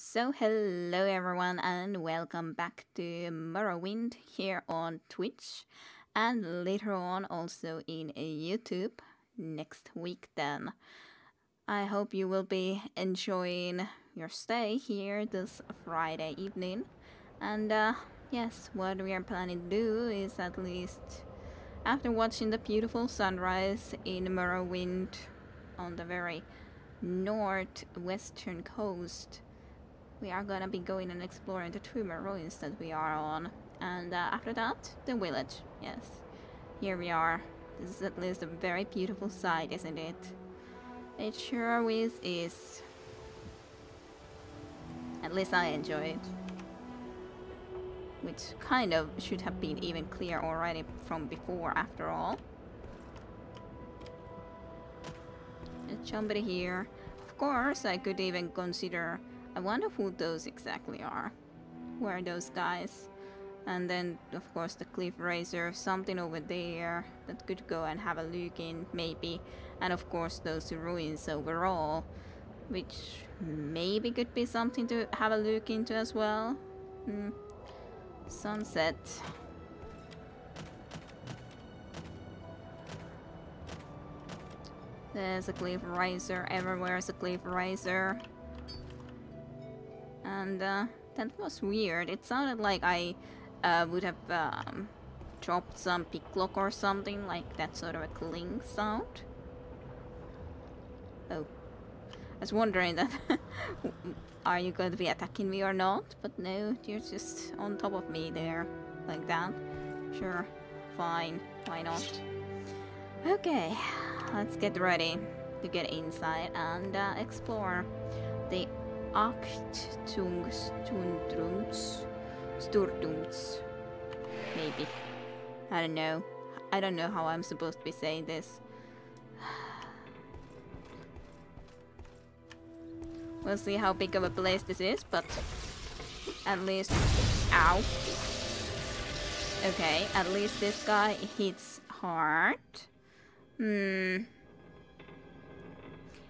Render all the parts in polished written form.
So hello everyone and welcome back to Morrowind here on Twitch and later on also in YouTube next week then. I hope you will be enjoying your stay here this Friday evening. And yes, what we are planning to do is at least after watching the beautiful sunrise in Morrowind on the very northwestern coast, we are gonna be going and exploring the tumor ruins that we are on. And after that, the village. Yes, here we are. This is at least a very beautiful sight, isn't it? It sure is. At least I enjoy it. Which kind of should have been even clear already from before, after all. There's somebody here. Of course, I could even consider. I wonder who those exactly are. Who are those guys? And then, of course, the cliff raiser, something over there that could go and have a look in, maybe. And of course, those ruins overall, which maybe could be something to have a look into as well. Sunset. There's a cliff raiser, everywhere is a cliff raiser. And that was weird. It sounded like I would have dropped some picklock or something, like that sort of a cling sound. Oh. I was wondering that are you going to be attacking me or not? But no, you're just on top of me there, like that. Sure, fine, why not? Okay, let's get ready to get inside and explore the Sturtums. Maybe. I don't know. I don't know how I'm supposed to be saying this. We'll see how big of a place this is, but at least... Ow. Okay, at least this guy hits hard.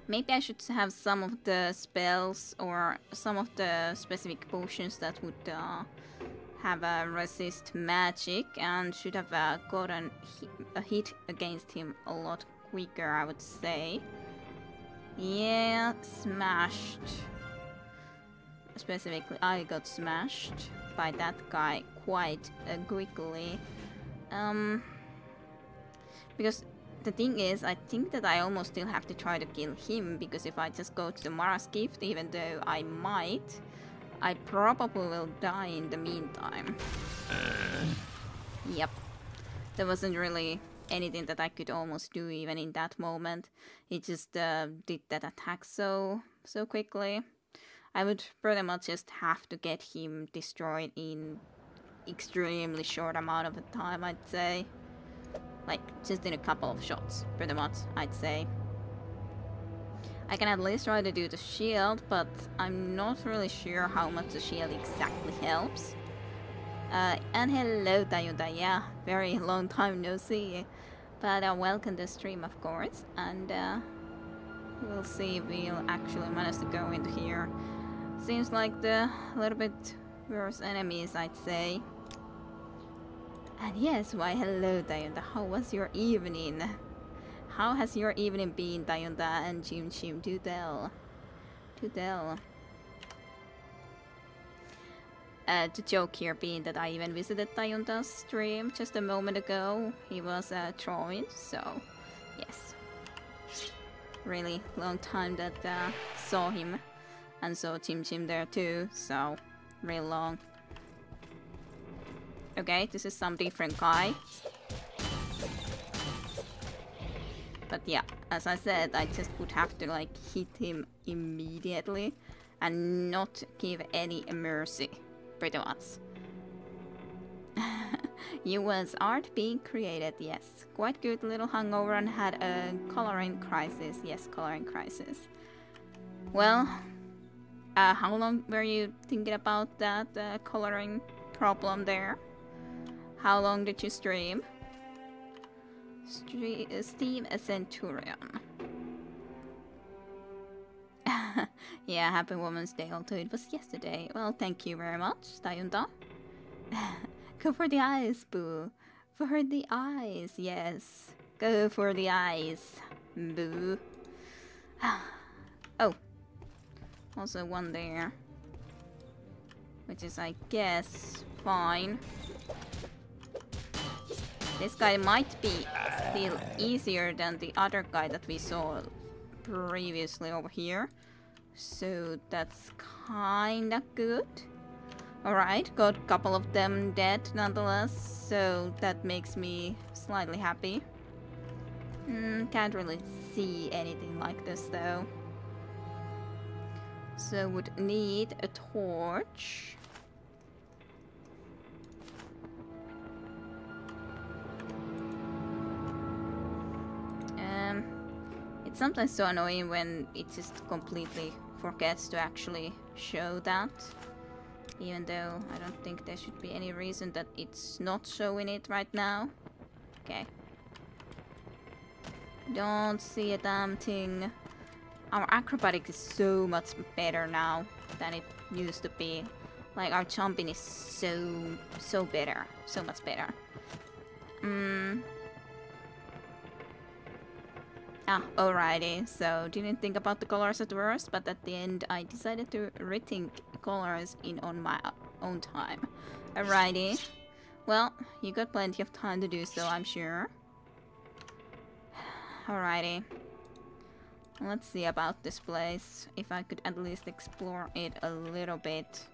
Maybe I should have some of the spells or some of the specific potions that would have a resist magic and should have gotten a hit against him a lot quicker, I would say. Yeah, smashed. Specifically, I got smashed by that guy quite quickly. Because the thing is, I think that I almost still have to try to kill him, because if I just go to the Mara's gift, even though I might, I probably will die in the meantime. Yep. There wasn't really anything that I could almost do even in that moment. He just did that attack so quickly. I would pretty much just have to get him destroyed in extremely short amount of time, I'd say. Like, just in a couple of shots, pretty much, I'd say. I can at least try to do the shield, but I'm not really sure how much the shield exactly helps. And hello, Tayuta, yeah, very long time no see. But welcome to the stream, of course, and we'll see if we'll actually manage to go into here. Seems like the little bit worse enemies, I'd say. And yes, why hello Dayonda, how was your evening? How has your evening been, Dayonda and Jim Chim? Do tell. The joke here being that I even visited Dayonda's stream just a moment ago. He was drawing, so yes. Really long time that saw him. And saw Jim Chim there too, so real long. Okay, this is some different guy. But yeah, as I said, I just would have to like hit him immediately and not give any mercy, pretty much. US art being created, yes. Quite good little hangover and had a coloring crisis. Yes, coloring crisis. Well, how long were you thinking about that coloring problem there? How long did you stream? Steam a Centurion. Yeah, happy Women's Day, although it was yesterday. Well, thank you very much, Tajunta. Go for the eyes, boo. For the eyes, yes. Go for the eyes, boo. Oh. Also one there. Which is, I guess, fine. This guy might be still easier than the other guy that we saw previously over here. So that's kinda good. Alright, got a couple of them dead nonetheless, so that makes me slightly happy. Can't really see anything like this though. So would need a torch. It's sometimes so annoying when it just completely forgets to actually show that. Even though I don't think there should be any reason that it's not showing it right now. Okay. Don't see a damn thing. Our acrobatics is so much better now than it used to be. Like, our jumping is so better. So much better. Alrighty. So, didn't think about the colors at first, but at the end I decided to rethink colors on my own time. Alrighty. Well, you got plenty of time to do so, I'm sure. Alrighty. Let's see about this place. If I could at least explore it a little bit.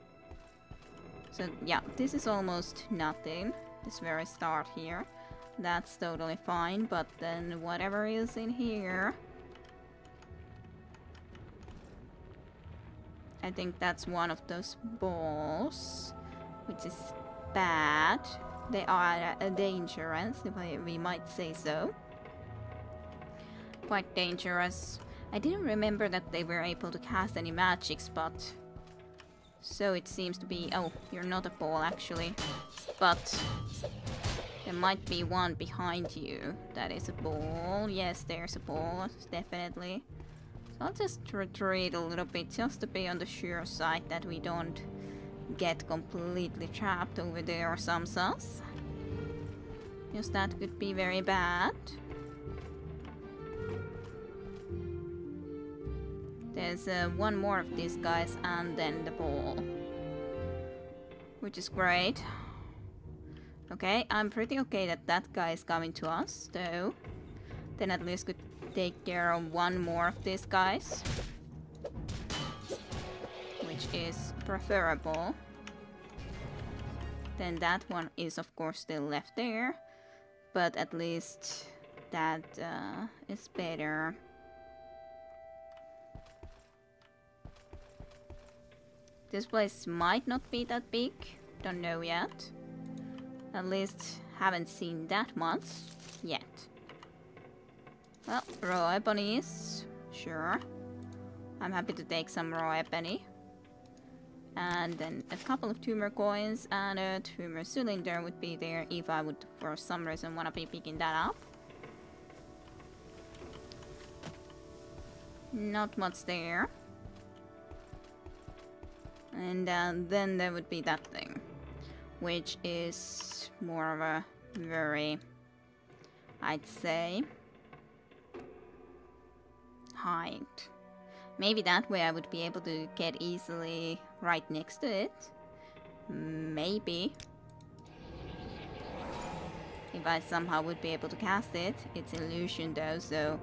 So yeah, this is almost nothing. This very start here. That's totally fine, but then whatever is in here... I think that's one of those balls, which is bad. They are dangerous, if we might say so. Quite dangerous. I didn't remember that they were able to cast any magics, but... So it seems to be... Oh, you're not a ball actually. But... There might be one behind you that is a ball. Yes, there's a ball, definitely. So I'll just retreat a little bit just to be on the sure side that we don't get completely trapped over there or some sauce. Because that could be very bad. There's one more of these guys and then the ball. Which is great. Okay, I'm pretty okay that that guy is coming to us, though. Then at least could take care of one more of these guys. Which is preferable. Then that one is of course still left there. But at least that is better. This place might not be that big. Don't know yet. At least haven't seen that much yet. Well, raw ebonies, sure. I'm happy to take some raw ebony. And then a couple of tumor coins and a tumor cylinder would be there if I would for some reason wanna be picking that up. Not much there. And then there would be that thing, which is more of a very, I'd say, height. Maybe that way I would be able to get easily right next to it. Maybe. If I somehow would be able to cast it. It's illusion though, so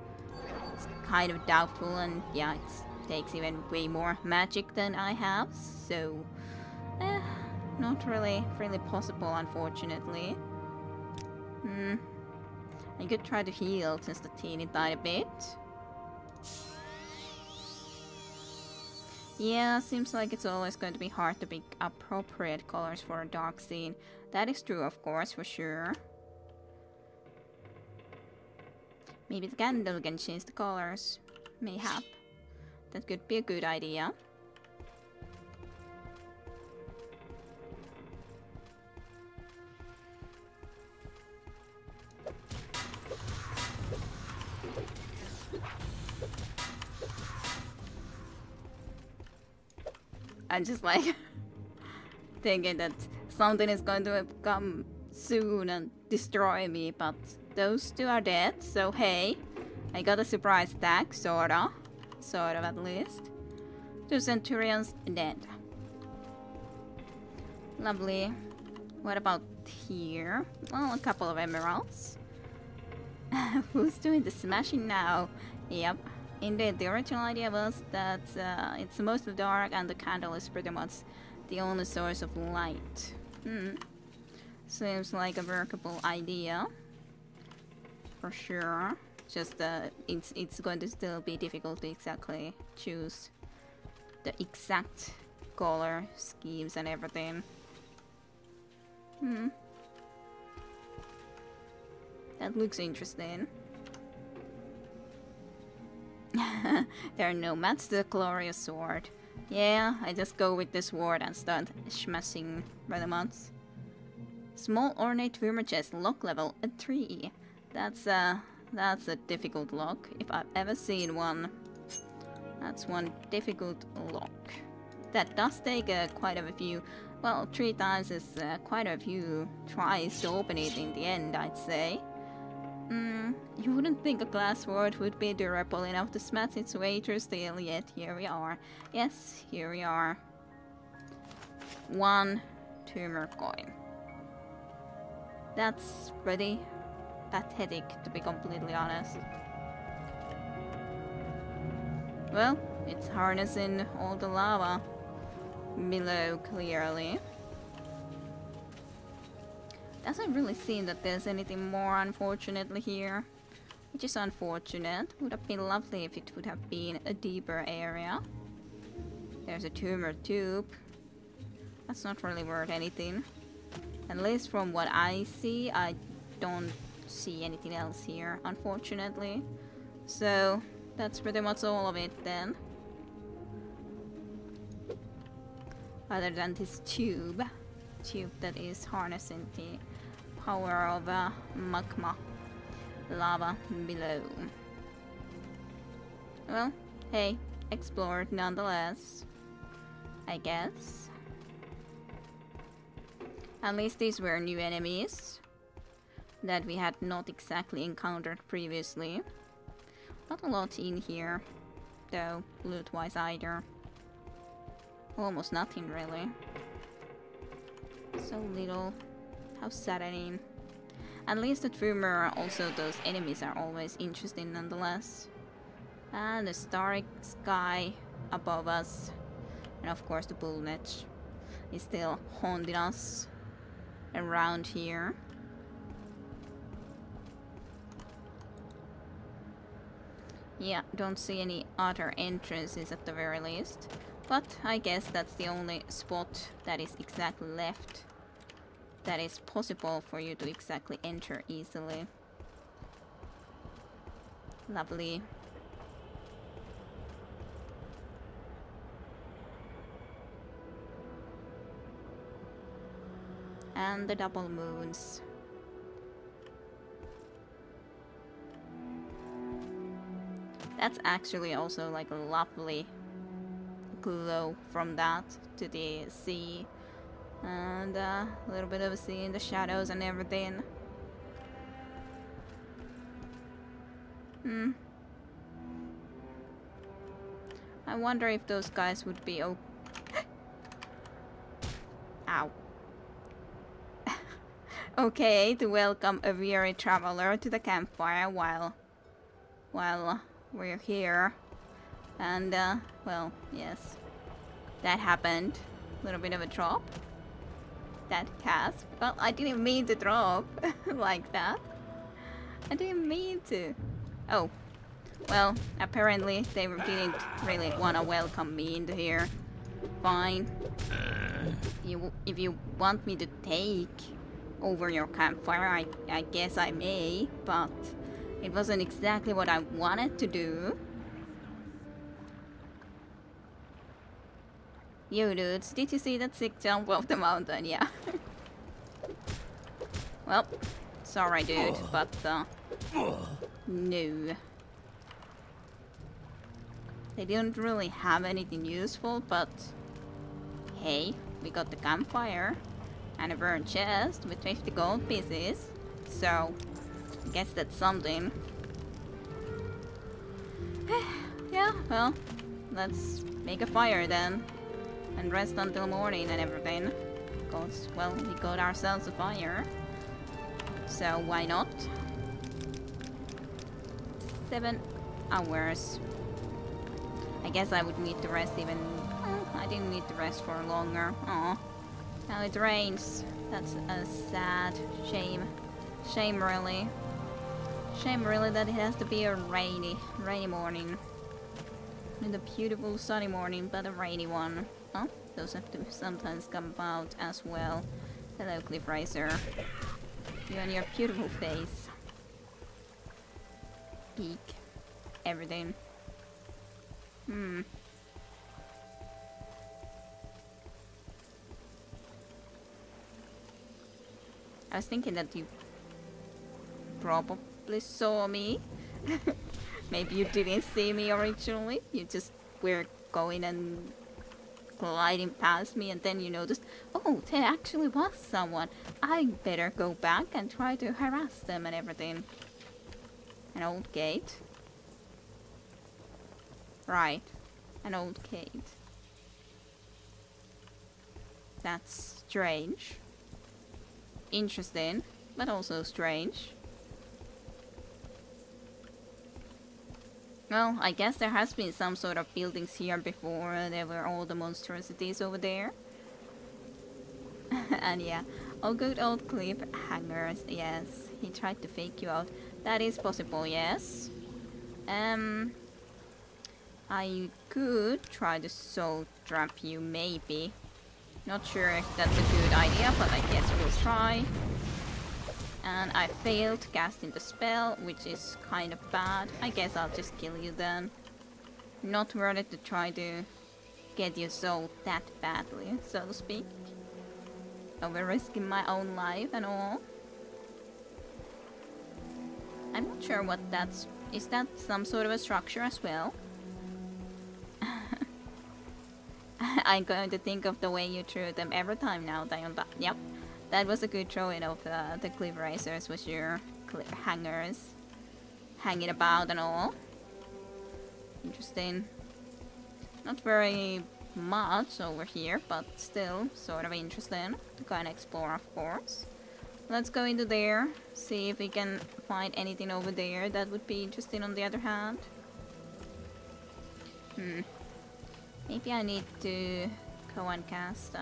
it's kind of doubtful, and yeah, it takes even way more magic than I have, so not really possible, unfortunately. I could try to heal just a teeny tiny bit. Yeah, seems like it's always going to be hard to pick appropriate colors for a dark scene. That is true, of course, for sure. Maybe the candle can change the colors. Mayhap. That could be a good idea. I'm just like thinking that something is going to come soon and destroy me, but those two are dead, so hey, I got a surprise attack, sorta. Sort of, at least. 2 Centurions dead. Lovely. What about here? Well, a couple of emeralds. Who's doing the smashing now? Yep. Indeed, the original idea was that it's mostly dark and the candle is pretty much the only source of light. Seems like a workable idea. For sure. Just it's going to still be difficult to exactly choose the exact color schemes and everything. That looks interesting. There are no mats to the glorious sword. Yeah, I just go with this sword and start smashing rather much. Small ornate rumor chest, lock level at 3. That's a difficult lock, if I've ever seen one. That's one difficult lock. That does take quite a few, well, 3 times is quite a few tries to open it in the end, I'd say. You wouldn't think a glass sword would be durable enough to smash its way through steel, yet here we are. Yes, here we are. 1 tumor coin. That's pretty pathetic, to be completely honest. Well, it's harnessing all the lava below, clearly. Doesn't really seem that there's anything more, unfortunately, here. Which is unfortunate. Would have been lovely if it would have been a deeper area. There's a tumor tube. That's not really worth anything. At least from what I see, I don't see anything else here, unfortunately. So, that's pretty much all of it then. Other than this tube that is harnessing the power of magma lava below. Well, hey, explored nonetheless, I guess. At least these were new enemies that we had not exactly encountered previously. Not a lot in here, though, loot-wise either. Almost nothing, really. So little. How saddening. At least at rumor, also those enemies are always interesting nonetheless. And the starry sky above us. And of course the bull netch is still haunting us around here. Yeah, don't see any other entrances at the very least. But I guess that's the only spot that is exactly left that is possible for you to exactly enter easily. Lovely. And the double moons. That's actually also like a lovely glow from that to the sea. And a little bit of a sea in the shadows and everything. I wonder if those guys would be Ow. Okay, to welcome a weary traveler to the campfire while we're here. And, well, yes. That happened. A little bit of a drop. That cast. Well, I didn't mean to drop like that. I didn't mean to. Oh. Well, apparently they didn't really want to welcome me into here. Fine. If you want me to take over your campfire, I guess I may, but it wasn't exactly what I wanted to do. You dudes, did you see that sick jump off the mountain? Yeah. Well, sorry dude, but no. They didn't really have anything useful, but Hey, we got the campfire and a burnt chest with 50 gold pieces. So, I guess that's something. Yeah, well, let's make a fire then. And rest until morning and everything. Because, well, we got ourselves a fire. So, why not? 7 hours. I guess I would need to rest even... I didn't need to rest for longer. Aw. Now it rains. That's a sad shame. Shame really. Shame really that it has to be a rainy morning. Not a beautiful sunny morning, but a rainy one. Oh, those have to sometimes come about as well. Hello, Cliff Racer. You and your beautiful face. Peak. Everything. I was thinking that you probably saw me. Maybe you didn't see me originally. You just were going and gliding past me and then you noticed, oh, there actually was someone. I better go back and try to harass them and everything. An old gate. Right. An old gate. That's strange. Interesting, but also strange. Well, I guess there has been some sort of buildings here before. There were all the monstrosities over there. And yeah, oh good old Cliff Hangers. Yes, he tried to fake you out. That is possible, yes. I could try to soul trap you, maybe. Not sure if that's a good idea, but I guess we'll try. And I failed casting the spell, which is kind of bad. I guess I'll just kill you then. Not worth it to try to get your soul that badly, so to speak. Over risking my own life and all. I'm not sure what that's... Is that some sort of a structure as well? I'm going to think of the way you threw them every time now. Yep, that was a good throwing of the cliff racers with your cliff hangers hanging about and all. Interesting. Not very much over here, but still sort of interesting to kind of explore, of course. Let's go into there, see if we can find anything over there that would be interesting on the other hand. Maybe I need to go and cast...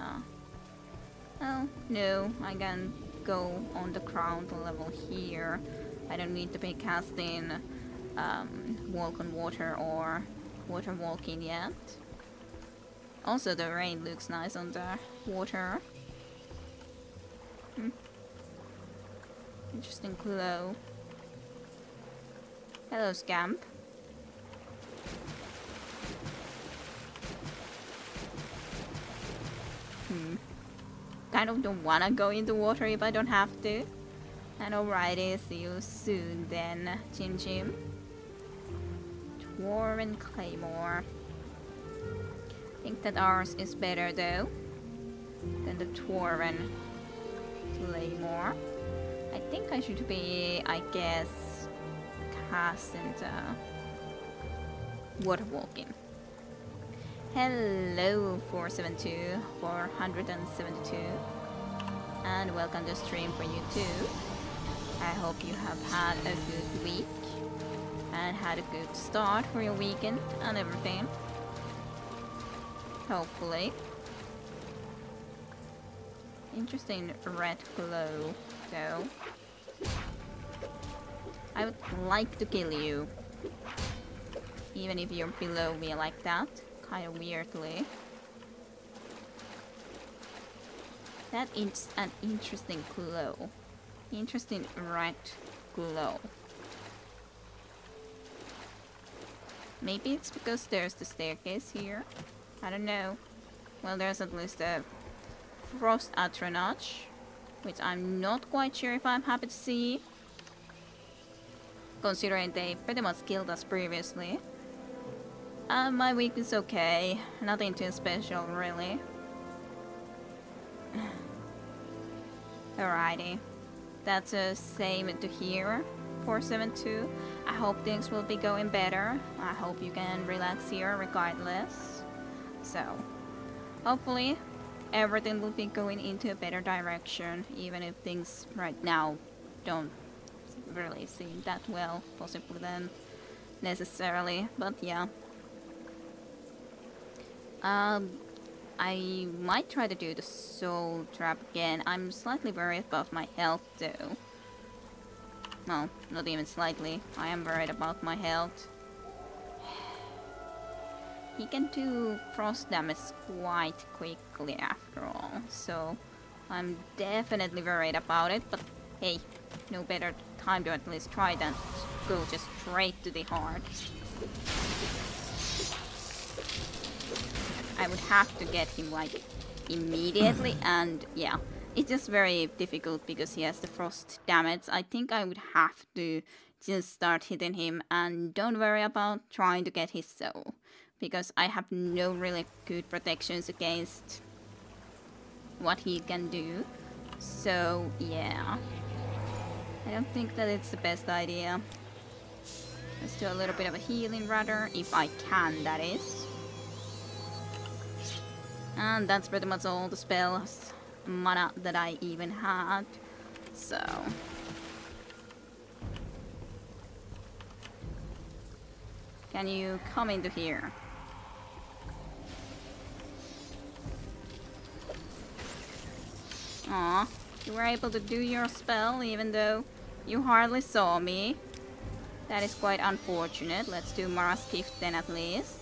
Oh, no, I can go on the ground level here. I don't need to be casting walk on water or water walking yet. Also, the rain looks nice on the water. Interesting glow. Hello, Scamp. Kind of don't wanna go in the water if I don't have to. And alrighty, see you soon then, Chim Chim. Dwarven Claymore. I think that ours is better though than the Dwarven Claymore. I think I should be, I guess, casting water walking. Hello 472, and welcome to stream for you too. I hope you have had a good week and had a good start for your weekend and everything. Hopefully. Interesting red glow though. I would like to kill you, even if you're below me like that. Kind of weirdly. That is an interesting glow. Interesting red glow. Maybe it's because there's the staircase here. I don't know. Well, there's at least a frost atronach, which I'm not quite sure if I'm happy to see, considering they pretty much killed us previously. My week is okay. Nothing too special, really. Alrighty. That's the same to here. 472. I hope things will be going better. I hope you can relax here regardless. So, hopefully everything will be going into a better direction, even if things right now don't really seem that well, possibly then necessarily, but yeah. I might try to do the soul trap again. I'm slightly worried about my health though. No, not even slightly. I am worried about my health. He can do frost damage quite quickly after all, so I'm definitely worried about it, but hey, no better time to at least try than go just straight to the heart. I would have to get him like immediately, and yeah, it's just very difficult because he has the frost damage. I think I would have to just start hitting him and don't worry about trying to get his soul, because I have no really good protections against what he can do. So yeah, I don't think that it's the best idea. Let's do a little bit of a healing rather, if I can, that is. And that's pretty much all the spells mana that I even had. So can you come into here? Aw, you were able to do your spell even though you hardly saw me. That is quite unfortunate. Let's do Mara's gift then at least.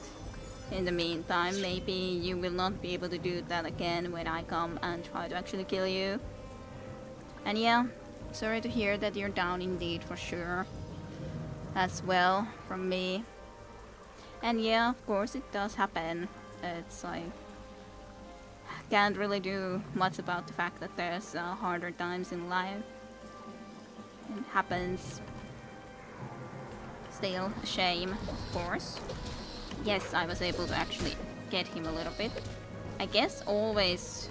In the meantime, maybe you will not be able to do that again when I come and try to actually kill you. And yeah, sorry to hear that you're down indeed for sure. As well, from me. And yeah, of course it does happen. It's like, can't really do much about the fact that there's harder times in life. It happens. Still a shame, of course. Yes, I was able to actually get him a little bit. I guess always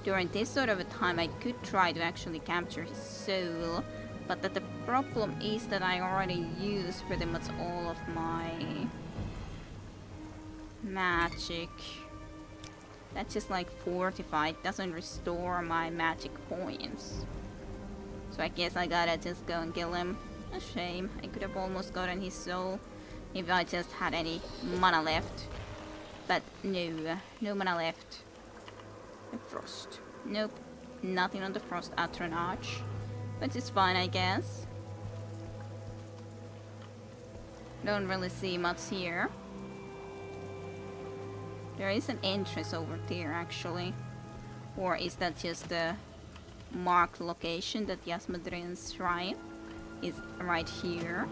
during this sort of a time I could try to actually capture his soul, but that the problem is that I already used pretty much all of my magic. That's just like fortified, doesn't restore my magic points. So I guess I gotta just go and kill him. A shame, I could have almost gotten his soul if I just had any mana left. But no, no mana left. The frost. Nope, nothing on the frost Atronach. Which is fine, I guess. Don't really see much here. There is an entrance over there actually. Or is that just the marked location that Yasmodrian's shrine is right here?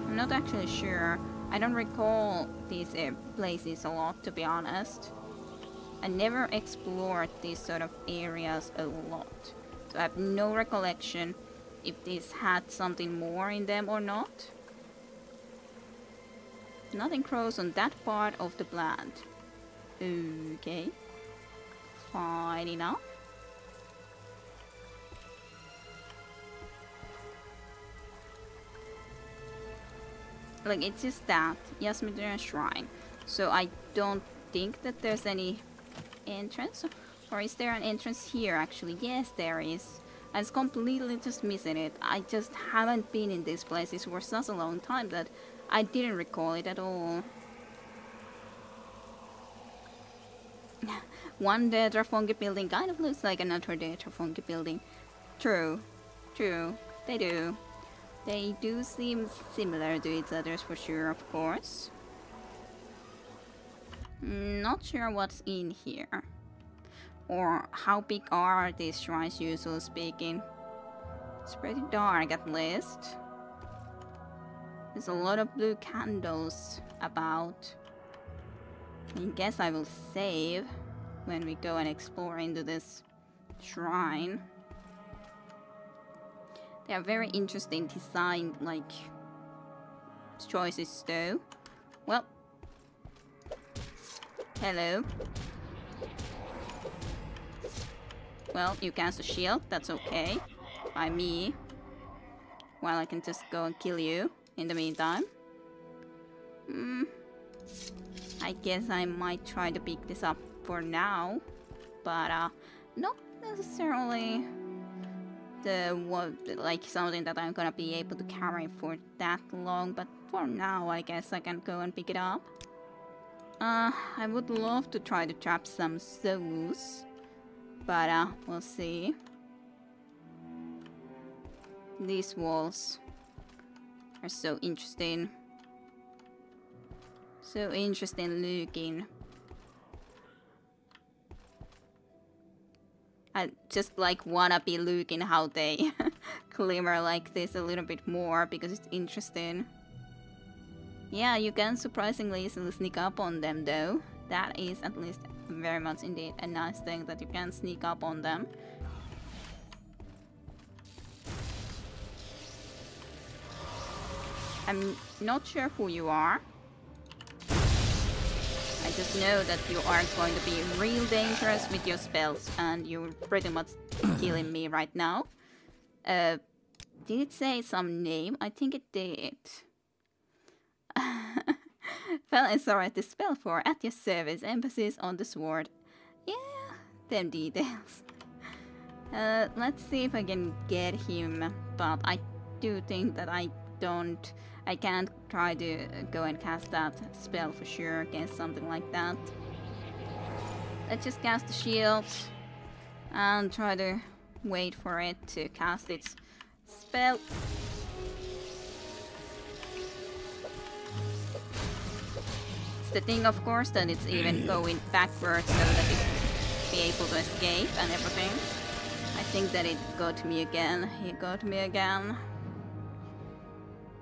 I'm not actually sure. I don't recall these places a lot, to be honest. I never explored these sort of areas a lot. So I have no recollection if these had something more in them or not. Nothing grows on that part of the plant. Okay. Fine enough. Like, it's just that Yasmodrian Shrine. So I don't think that there's any entrance. Or is there an entrance here actually? Yes, there is. I was completely just missing it. I just haven't been in these places for such a long time that I didn't recall it at all. One Detrafungi building kind of looks like another Detrafungi building. True. True. They do. They do seem similar to each other for sure, of course. Not sure what's in here. Or how big are these shrines usually speaking. It's pretty dark at least. There's a lot of blue candles about. I guess I will save when we go and explore into this shrine. They are very interesting design, like, choices though. Well, hello. Well, you cast a shield, that's okay. By me. While I can just go and kill you in the meantime. I guess I might try to pick this up for now. But not necessarily like something that I'm gonna be able to carry for that long. But for now, I guess I can go and pick it up. I would love to try to trap some souls, but we'll see. These walls are so interesting. So interesting looking. I just like wanna be looking how they glimmer like this a little bit more because it's interesting. Yeah, you can surprisingly easily sneak up on them though. That is at least very much indeed a nice thing that you can sneak up on them. I'm not sure who you are. I just know that you are going to be real dangerous with your spells and you're pretty much killing me right now. Did it say some name? I think it did. Well, it's alright to spell for at your service, emphasis on the sword. Yeah, them details. Let's see if I can get him, but I do think that I can't try to go and cast that spell for sure against something like that. Let's just cast the shield and try to wait for it to cast its spell. The thing, of course, that it's even going backwards so that it be able to escape and everything. I think that it got me again. He got me again.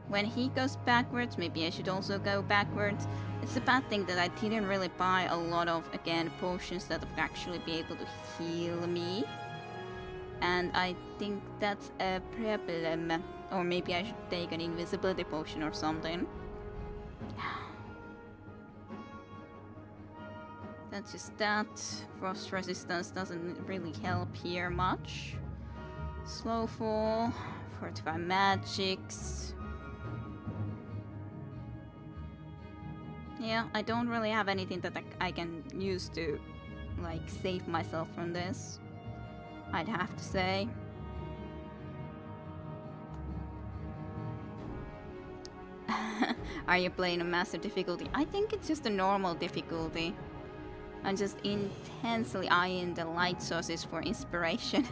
When he goes backwards, maybe I should also go backwards. It's a bad thing that I didn't really buy a lot of, again, potions that would actually be able to heal me. And I think that's a problem. Or maybe I should take an invisibility potion or something. That's just that. Frost resistance doesn't really help here much. Slow fall, fortify magics. Yeah, I don't really have anything that I can use to, like, save myself from this, I'd have to say. Are you playing a master difficulty? I think it's just a normal difficulty. I'm just intensely eyeing the light sources for inspiration.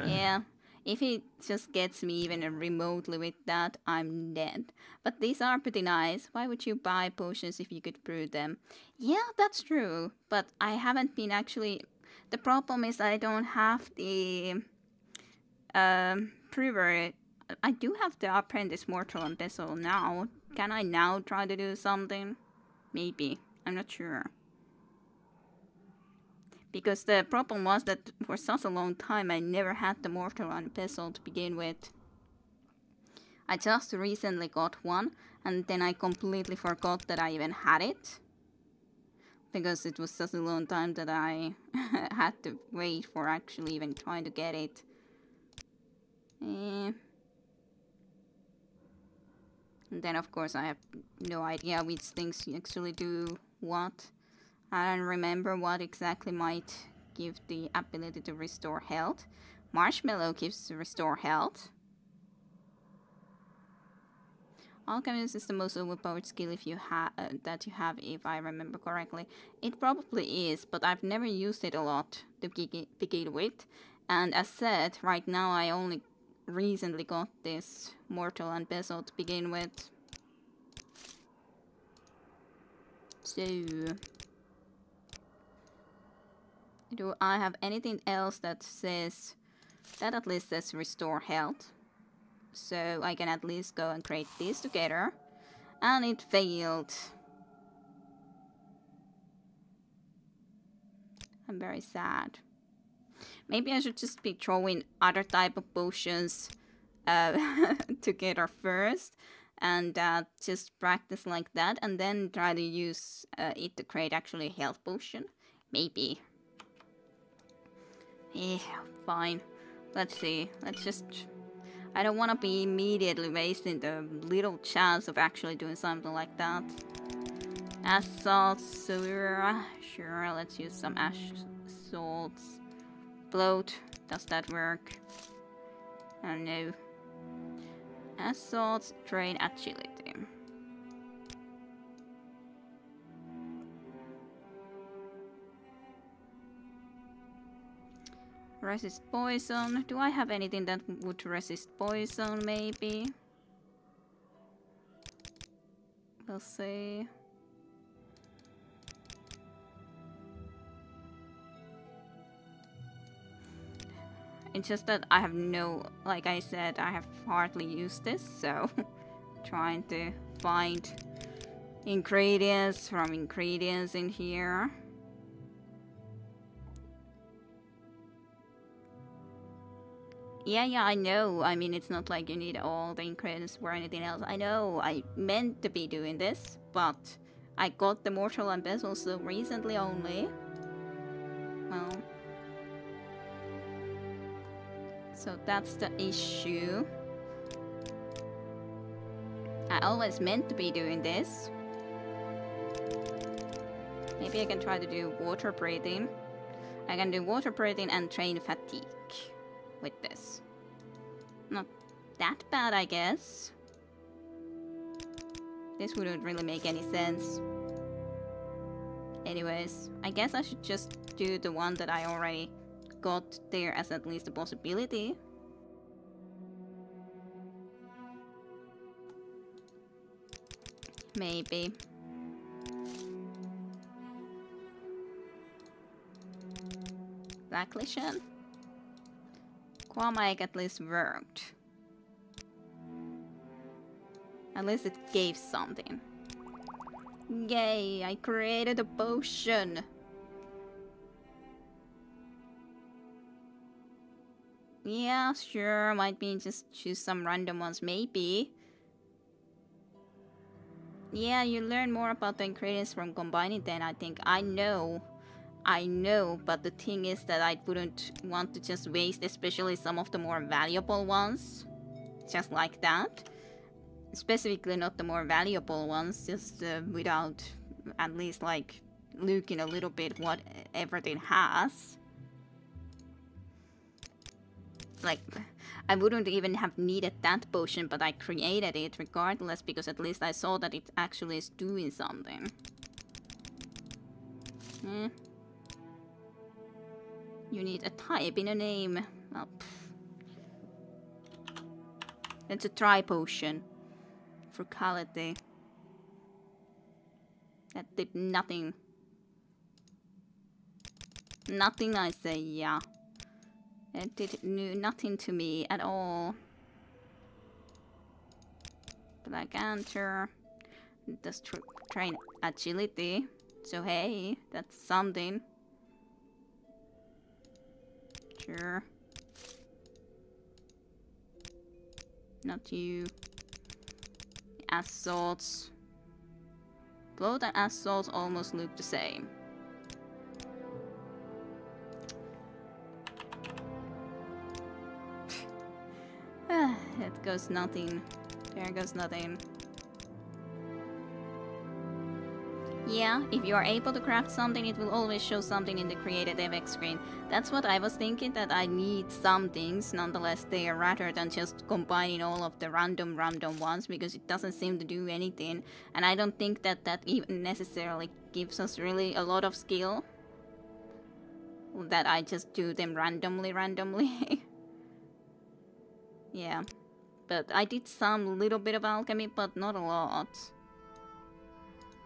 Yeah, if it just gets me even remotely with that, I'm dead. But these are pretty nice. Why would you buy potions if you could brew them? Yeah, that's true. But I haven't been actually... The problem is I don't have the brewer. I do have the apprentice mortal and pestle now. Can I now try to do something? Maybe. I'm not sure. Because the problem was that for such a long time I never had the mortal and pestle to begin with. I just recently got one and then I completely forgot that I even had it. Because it was such a long time that I had to wait for actually even trying to get it. And then of course I have no idea which things actually do what. I don't remember what exactly might give the ability to restore health. Marshmallow gives restore health. Alchemist is the most overpowered skill if you that you have, if I remember correctly. It probably is, but I've never used it a lot to begin with. And as said, right now I only recently got this mortal and pestle to begin with. So, do I have anything else that says, that at least says restore health? So I can at least go and create these together. And it failed. I'm very sad. Maybe I should just be throwing other type of potions together first. and just practice like that, and then try to use it to create actually a health potion. Maybe. Yeah, fine. Let's see. Let's just... I don't want to be immediately wasting the little chance of actually doing something like that. Ash salts, sure, let's use some ash salts. Bloat, does that work? I don't know. Ash salts, train agility. Resist poison. Do I have anything that would resist poison, maybe? We'll see. It's just that I have no... Like I said, I have hardly used this, so... trying to find ingredients from ingredients in here. Yeah, I know. I mean, it's not like you need all the ingredients or anything else. I know, I meant to be doing this, but I got the mortal and bezel so recently only. Well... So that's the issue. I always meant to be doing this. Maybe I can try to do water breathing. I can do water breathing and train fatigue with this. Not that bad, I guess. This wouldn't really make any sense. Anyways, I guess I should just do the one that I already got there as at least a possibility. Maybe. Black Legion? Quamike at least worked. At least it gave something. Yay, I created a potion! Yeah, sure, might be just choose some random ones, maybe. Yeah, you learn more about the ingredients from combining them, I think. I know, but the thing is that I wouldn't want to just waste especially some of the more valuable ones. Just like that. Specifically not the more valuable ones, just without at least like looking a little bit what everything has. Like, I wouldn't even have needed that potion, but I created it regardless because at least I saw that it actually is doing something. You need a type in a name. Oh, it's a tri potion. Frugality. That did nothing. Nothing, I say, yeah. It did nothing to me at all. Black Anther. It does train agility. So hey, that's something. Sure. Not you. Assaults. Bloat and assaults almost look the same. That goes nothing. There goes nothing. Yeah, if you are able to craft something, it will always show something in the created FX screen. That's what I was thinking, that I need some things nonetheless there rather than just combining all of the random ones, because it doesn't seem to do anything. And I don't think that that even necessarily gives us really a lot of skill. That I just do them randomly. Yeah. But I did some little bit of alchemy, but not a lot.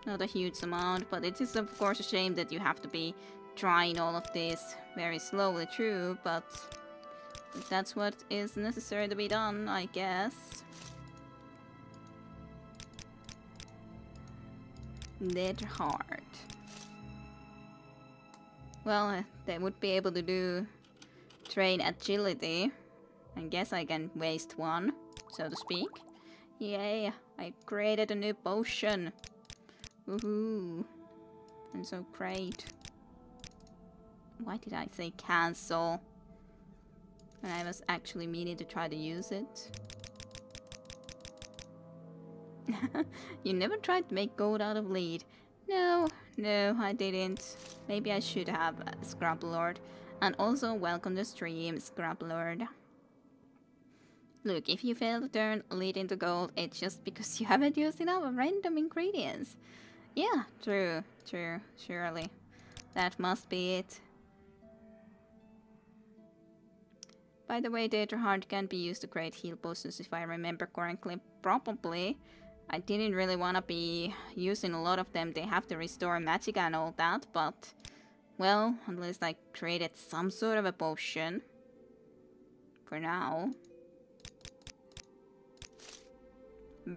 Not a huge amount, but it is of course a shame that you have to be trying all of this very slowly through, but that's what is necessary to be done, I guess. Dead Heart. Well, they would be able to do train agility. I guess I can waste one, so to speak. Yay, I created a new potion. Woohoo. And so great. Why did I say cancel? When I was actually meaning to try to use it. You never tried to make gold out of lead. No, I didn't. Maybe I should have, Scrub Lord. And also, welcome to stream, Scrub Lord. Look, if you fail to turn lead into gold, it's just because you haven't used enough random ingredients. Yeah, true, surely. That must be it. By the way, Data Heart can be used to create heal potions if I remember correctly. Probably. I didn't really want to be using a lot of them. They have to restore magic and all that, but... Well, at least I created some sort of a potion. For now.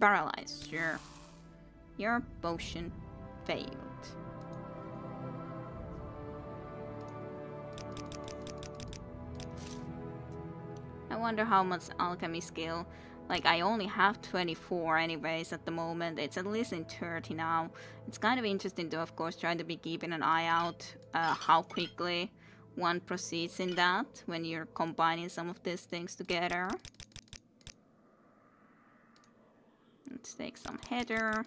Paralyzed, sure. Your potion failed. I wonder how much alchemy skill. Like, I only have 24 anyways at the moment. It's at least in 30 now. It's kind of interesting to, of course, try to be keeping an eye out how quickly one proceeds in that when you're combining some of these things together. Let's take some header.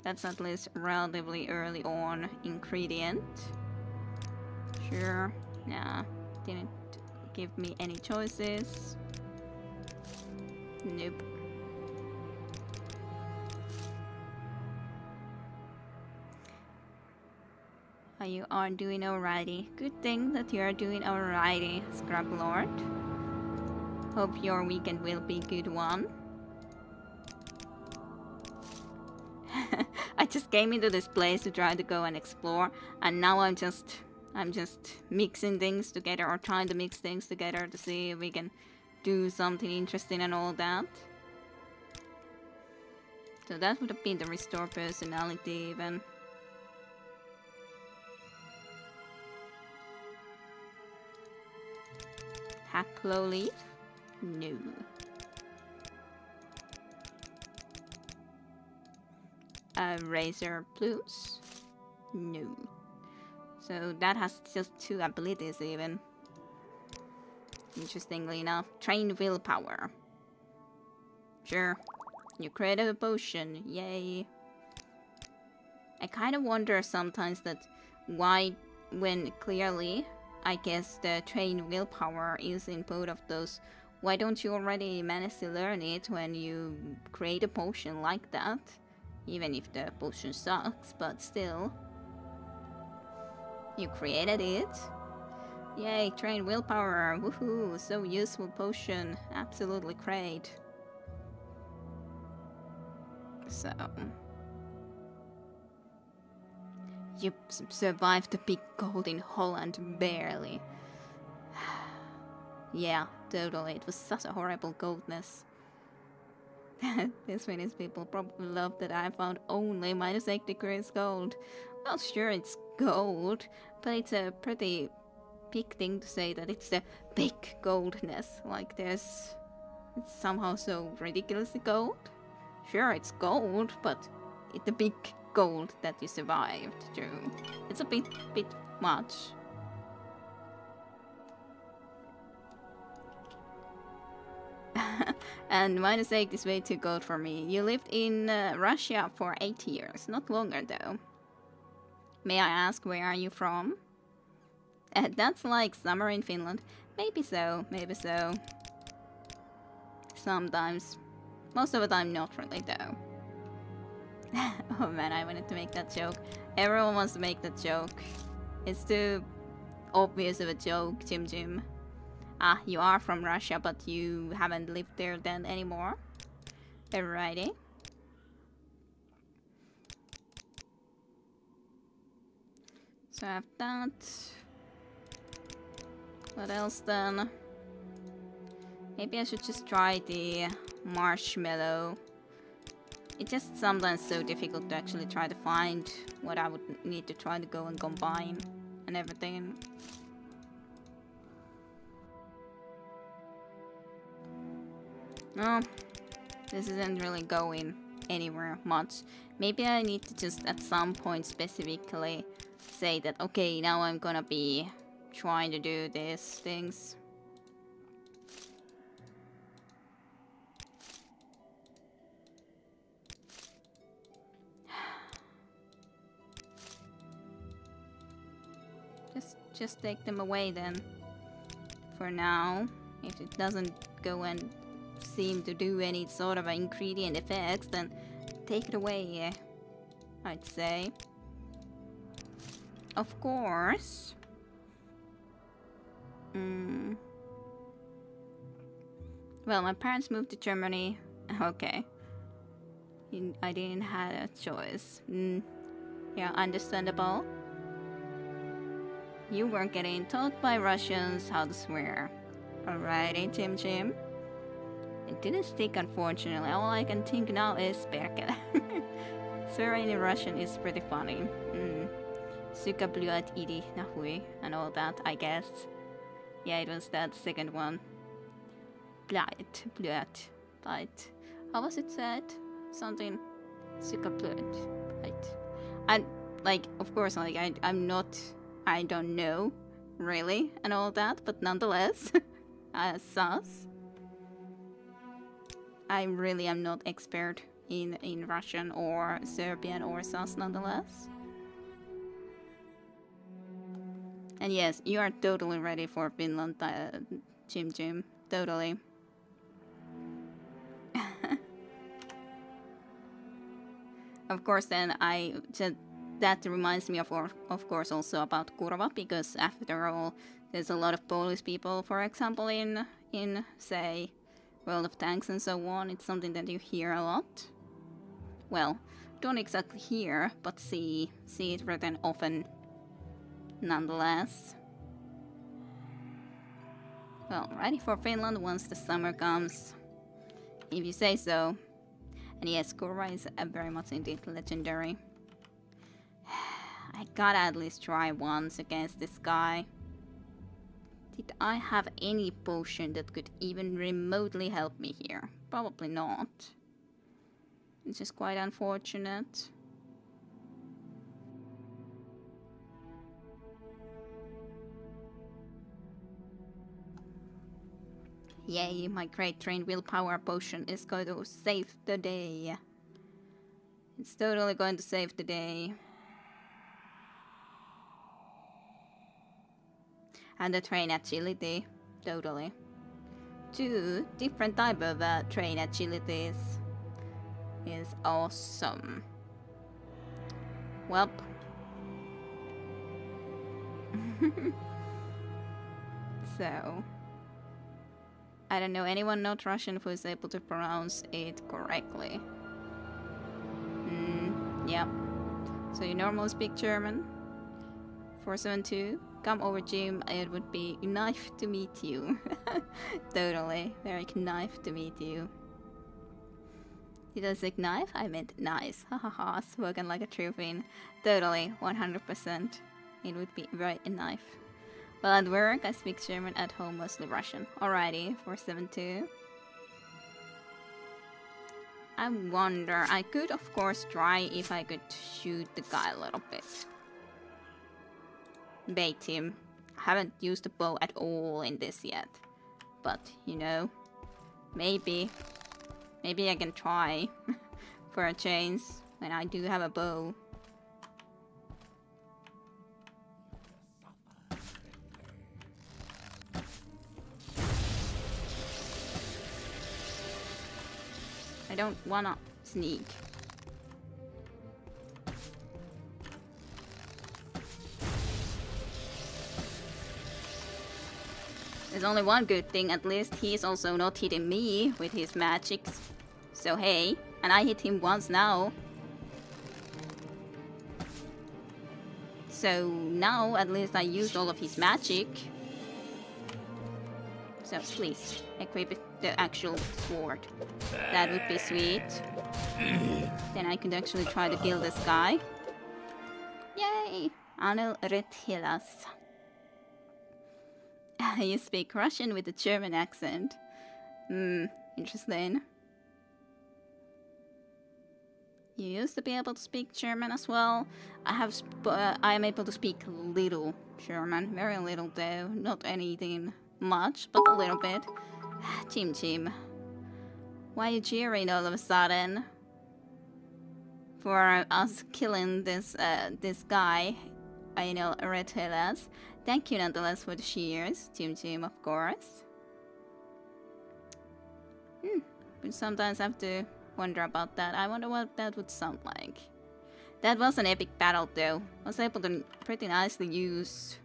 That's at least relatively early on ingredient. Sure. Nah, didn't give me any choices. Nope. You are doing alrighty. Good thing that you are doing alrighty, Scrub Lord. Hope your weekend will be a good one. I just came into this place to try to go and explore, and now I'm just mixing things together, or trying to mix things together to see if we can do something interesting and all that. So that would have been the restore personality even. Hack low leaf? No. Razor plumes? No. So that has just 2 abilities even. Interestingly enough, train willpower. Sure, you created a potion, yay. I kind of wonder sometimes that why, when clearly, I guess the train willpower is in both of those, why don't you already manage to learn it when you create a potion like that? Even if the potion sucks, but still. You created it. Yay, train willpower, woohoo, so useful potion, absolutely great. So... You survived the big gold in Holland, barely. Yeah, totally, it was such a horrible goldness. These Finnish people probably love that I found only -8 degrees gold. Well, sure, it's gold, but it's a pretty... big thing to say that it's the big goldness. Like it's somehow so ridiculously gold. Sure, it's gold, but it's the big gold that you survived through. It's a bit much. And -8 is way too gold for me. You lived in Russia for 8 years, not longer though. May I ask, where are you from? That's like summer in Finland. Maybe so, maybe so. Sometimes. Most of the time not really though. Oh man, I wanted to make that joke. Everyone wants to make that joke. It's too obvious of a joke, Jim. Ah, you are from Russia, but you haven't lived there then anymore. Alrighty. So I have that. What else then? Maybe I should just try the marshmallow. It's just sometimes so difficult to actually try to find what I would need to try to go and combine and everything. Oh, This isn't really going anywhere much. Maybe I need to just at some point specifically say that, okay, now I'm gonna be trying to do these things. Just take them away then. For now, if it doesn't go and seem to do any sort of ingredient effects, then take it away, I'd say. Of course. Well, my parents moved to Germany. Okay. I didn't have a choice. Yeah, understandable. You weren't getting taught by Russians how to swear. Alrighty, Chim Chim. It didn't stick, unfortunately. All I can think now is perkele. Swearing in Russian is pretty funny. Suka bluat idi nahui and all that, I guess. Yeah, it was that second one. Bluat, bluat, bluat. How was it said? Something. Suka bluat, bluat. And, like, of course, like, I'm not... I don't know, really, and all that, but nonetheless, sus. I really am not expert in Russian or Serbian or sus, nonetheless. And yes, you are totally ready for Finland, Jim Jim, totally. Of course, then I just... That reminds me of course also about Kurva, because after all, there's a lot of Polish people, for example, in say, World of Tanks and so on. It's something that you hear a lot. Well, don't exactly hear, but see it written often, nonetheless. Well, ready for Finland once the summer comes, if you say so. And yes, Kurva is very much indeed legendary. I gotta at least try once against this guy. Did I have any potion that could even remotely help me here? Probably not. It's just quite unfortunate. Yay, my great trained willpower potion is going to save the day. It's totally going to save the day. And the train agility, totally. 2 different type of train agilities is awesome. Welp. So, I don't know anyone not Russian who is able to pronounce it correctly. Yep. So you normally speak German. 472. Come over, Jim. It would be nice to meet you. Totally. Very nice to meet you. Did I say knife? I meant nice. Hahaha. Spoken like a true Finn. Totally. 100%. It would be very nice. Well, at work, I speak German. At home, mostly Russian. Alrighty. 472. I wonder. I could, of course, try if I could shoot the guy a little bit. Bait him. I haven't used the bow at all in this yet. But, you know, maybe I can try for a change when I do have a bow. I don't wanna sneak. There's only one good thing, at least he's also not hitting me with his magics. So hey, and I hit him once now. So now at least I used all of his magic. So please, equip the actual sword. That would be sweet. Then I could actually try to kill this guy. Yay! Anil Rethilas. You speak Russian with a German accent. Interesting. You used to be able to speak German as well. I am able to speak little German, very little though, not anything much, but a little bit. Chim Chim, why are you cheering all of a sudden? For us killing this guy, I know Red Hellas. Thank you nonetheless for the cheers, Chim Chim, of course. We sometimes have to wonder about that. I wonder what that would sound like. That was an epic battle though. I was able to pretty nicely use,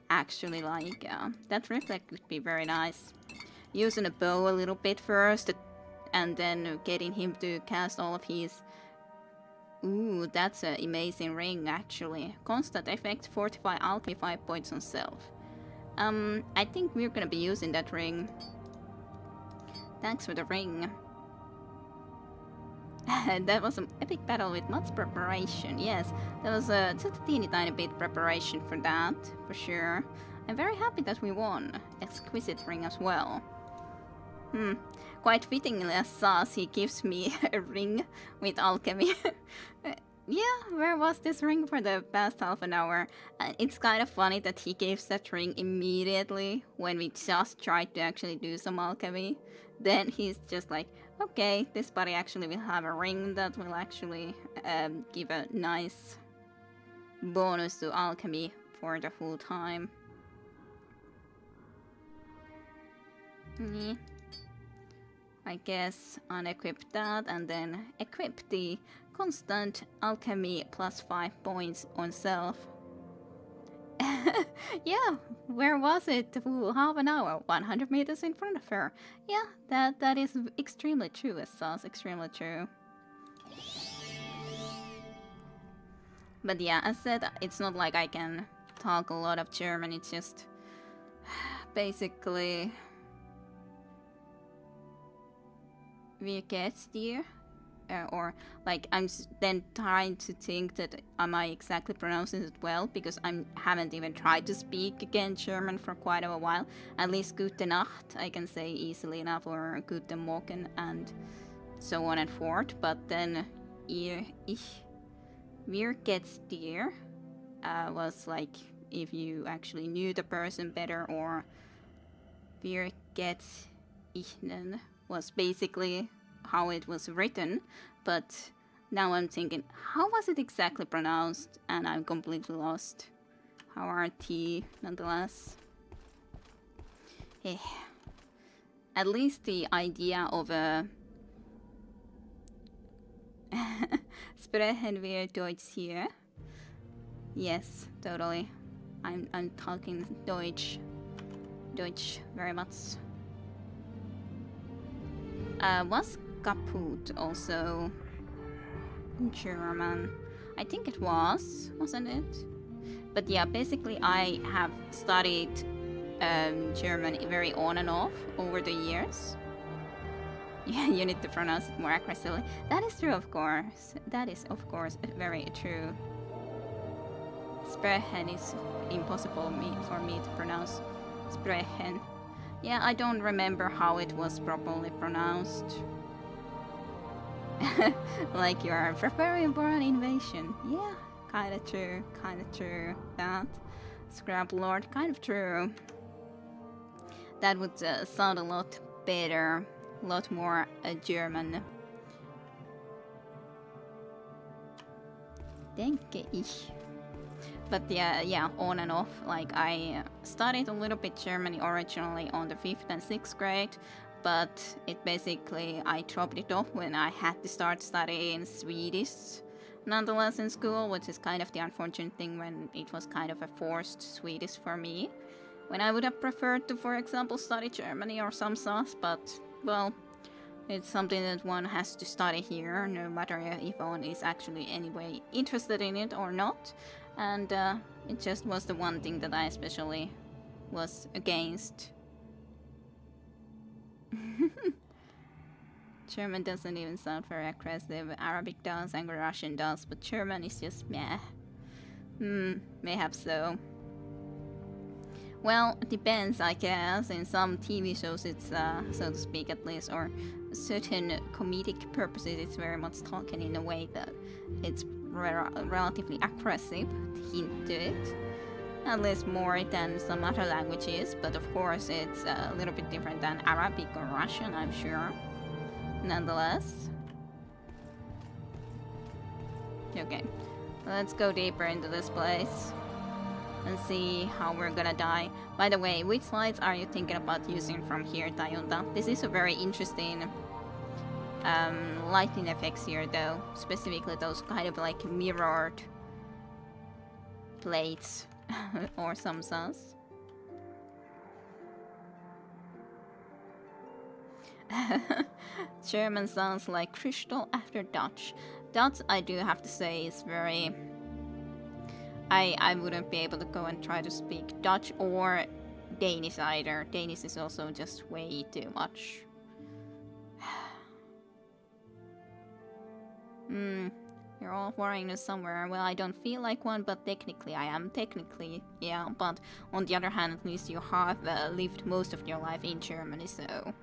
actually, like, that reflect would be very nice. Using a bow a little bit first, and then getting him to cast all of his... Ooh, that's an amazing ring actually. Constant effect, fortify alchemy, 5 points on self. I think we're gonna be using that ring. Thanks for the ring. That was an epic battle with much preparation. Yes, that was just a teeny tiny bit preparation for that, for sure. I'm very happy that we won. Exquisite ring as well. Quite fittingly as Sas, he gives me a ring with alchemy. Yeah, where was this ring for the past half an hour? It's kind of funny that he gave that ring immediately when we just tried to actually do some alchemy. Then he's just like, okay, this buddy actually will have a ring that will actually give a nice bonus to alchemy for the full time. I guess unequip that and then equip the constant alchemy plus 5 points on self. Yeah, where was it? Ooh, half an hour, 100 meters in front of her. Yeah, that is extremely true, it sounds extremely true. But yeah, as said, it's not like I can talk a lot of German, it's just basically... Wie geht's dir? Or like I'm then trying to think that am I exactly pronouncing it well, because I haven't even tried to speak again German for quite a while. At least Gute Nacht I can say easily enough, or Guten Morgen and so on and forth. But then wie geht's dir was like if you actually knew the person better, or wie geht's Ihnen was basically how it was written, but now I'm thinking, how was it exactly pronounced? And I'm completely lost. How are T nonetheless? Hey. At least the idea of a Sprechen wir Deutsch here? Yes, totally. I'm talking Deutsch very much. Was Kaput also German? I think it was, wasn't it? But yeah, basically I have studied German very on and off over the years. Yeah, you need to pronounce it more accurately. That is true, of course. That is, of course, very true. Sprechen is impossible for me to pronounce. Sprechen. Yeah, I don't remember how it was properly pronounced. Like you are preparing for an invasion. Yeah, kinda true, that. Scrap Lord, kind of true. That would sound a lot better, a lot more German. Denke ich. But yeah, on and off. Like I studied a little bit German originally on the 5th and 6th grade, but it basically I dropped it off when I had to start studying Swedish nonetheless in school, which is kind of the unfortunate thing when it was kind of a forced Swedish for me. When I would have preferred to, for example, study Germany or some stuff, but well, it's something that one has to study here, no matter if one is actually anyway interested in it or not. And it just was the one thing that I especially was against. German doesn't even sound very aggressive. Arabic does, and Russian does, but German is just meh. Mayhap so. Well, it depends, I guess. In some TV shows it's, so to speak at least, or certain comedic purposes, it's very much talking in a way that it's relatively aggressive to hint to it. At least more than some other languages, but of course it's a little bit different than Arabic or Russian, I'm sure. Nonetheless. Okay, let's go deeper into this place and see how we're gonna die. By the way, which slides are you thinking about using from here, Tayonda? This is a very interesting lighting effects here though, specifically those kind of like mirrored plates or some such. German sounds like crystal after Dutch. Dutch, I do have to say, is very... I wouldn't be able to go and try to speak Dutch or Danish either. Danish is also just way too much. You're all foreigners somewhere. Well, I don't feel like one, but technically I am. Technically, yeah. But on the other hand, at least you have lived most of your life in Germany, so...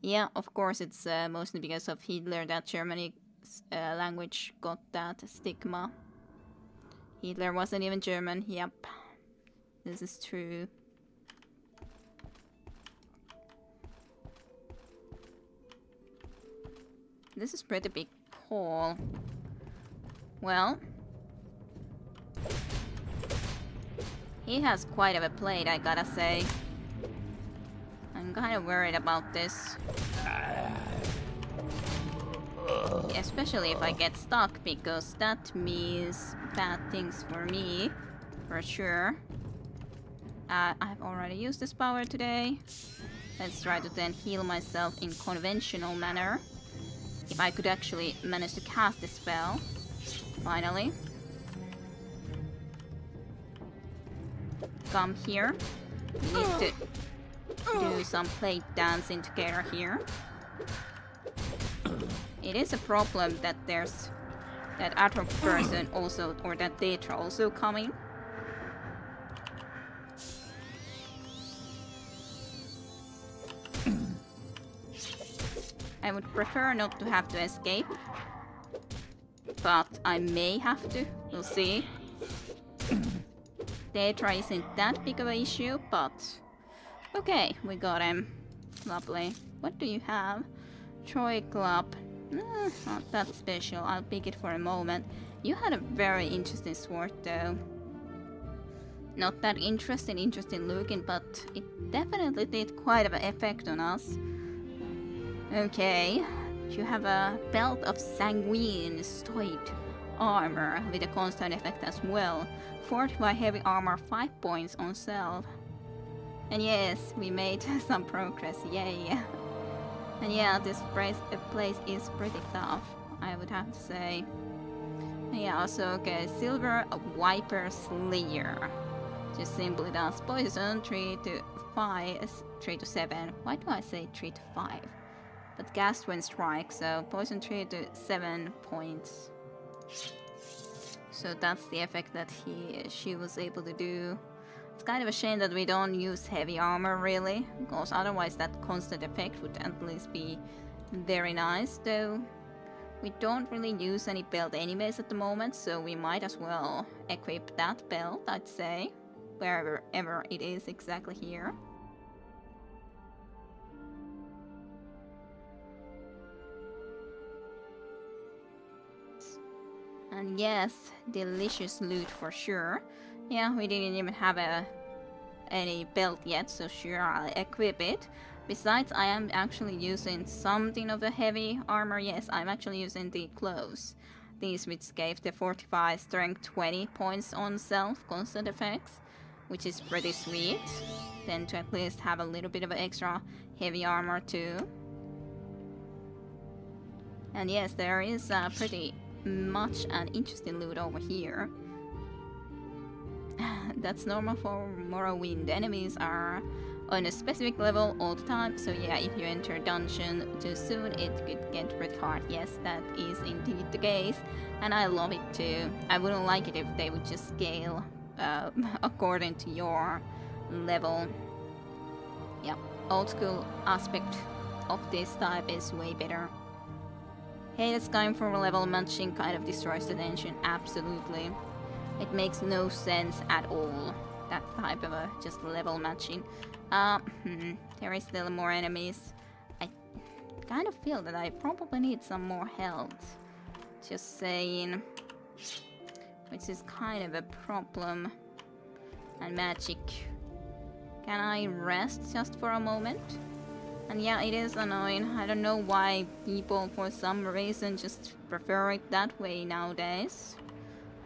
Yeah, of course, it's mostly because of Hitler that Germany's language got that stigma. Hitler wasn't even German, yep. This is true. This is pretty big hole. Well, he has quite of a plate, I gotta say. I'm kind of worried about this. Especially if I get stuck, because that means bad things for me, for sure. I've already used this power today. Let's try to then heal myself in conventional manner. If I could actually manage to cast this spell. Finally. Come here. We need to do some plate dancing together here. It is a problem that there's that other person also, or that Detra also coming. I would prefer not to have to escape, but I may have to. We'll see. Detra isn't that big of an issue, but okay, we got him. Lovely. What do you have? Troy Club. Not that special. I'll pick it for a moment. You had a very interesting sword though. Not that interesting looking, but it definitely did quite an effect on us. Okay, you have a belt of sanguine stoid armor with a constant effect as well. Fortify heavy armor 5 points on self. And yes, we made some progress, yay. And yeah, this place is pretty tough, I would have to say. And yeah, also, okay, Silver Viper Slayer. Just simply does poison 3 to 5, 3 to 7. Why do I say 3 to 5? But cast when strike, so poison 3 to 7 points. So that's the effect that she was able to do. It's kind of a shame that we don't use heavy armor really, because otherwise that constant effect would at least be very nice, though we don't really use any belt anyways at the moment, so we might as well equip that belt, I'd say, wherever it is exactly here. And yes, delicious loot for sure. Yeah, we didn't even have any belt yet, so sure, I'll equip it. Besides, I am actually using something of a heavy armor. Yes, I'm actually using the clothes. These which gave the Fortify Strength 20 points on self, constant effects, which is pretty sweet. Then to at least have a little bit of extra heavy armor too. And yes, there is pretty much an interesting loot over here. That's normal for Morrowind. Enemies are on a specific level all the time, so yeah, if you enter a dungeon too soon, it could get pretty hard. Yes, that is indeed the case, and I love it too. I wouldn't like it if they would just scale according to your level. Yep, old school aspect of this type is way better. Hey, this going for level matching kind of destroys the tension, absolutely. It makes no sense at all, that type of a just level matching. There is still more enemies. I kind of feel that I probably need some more health. Just saying. Which is kind of a problem. And magic. Can I rest just for a moment? And yeah, it is annoying. I don't know why people for some reason just prefer it that way nowadays.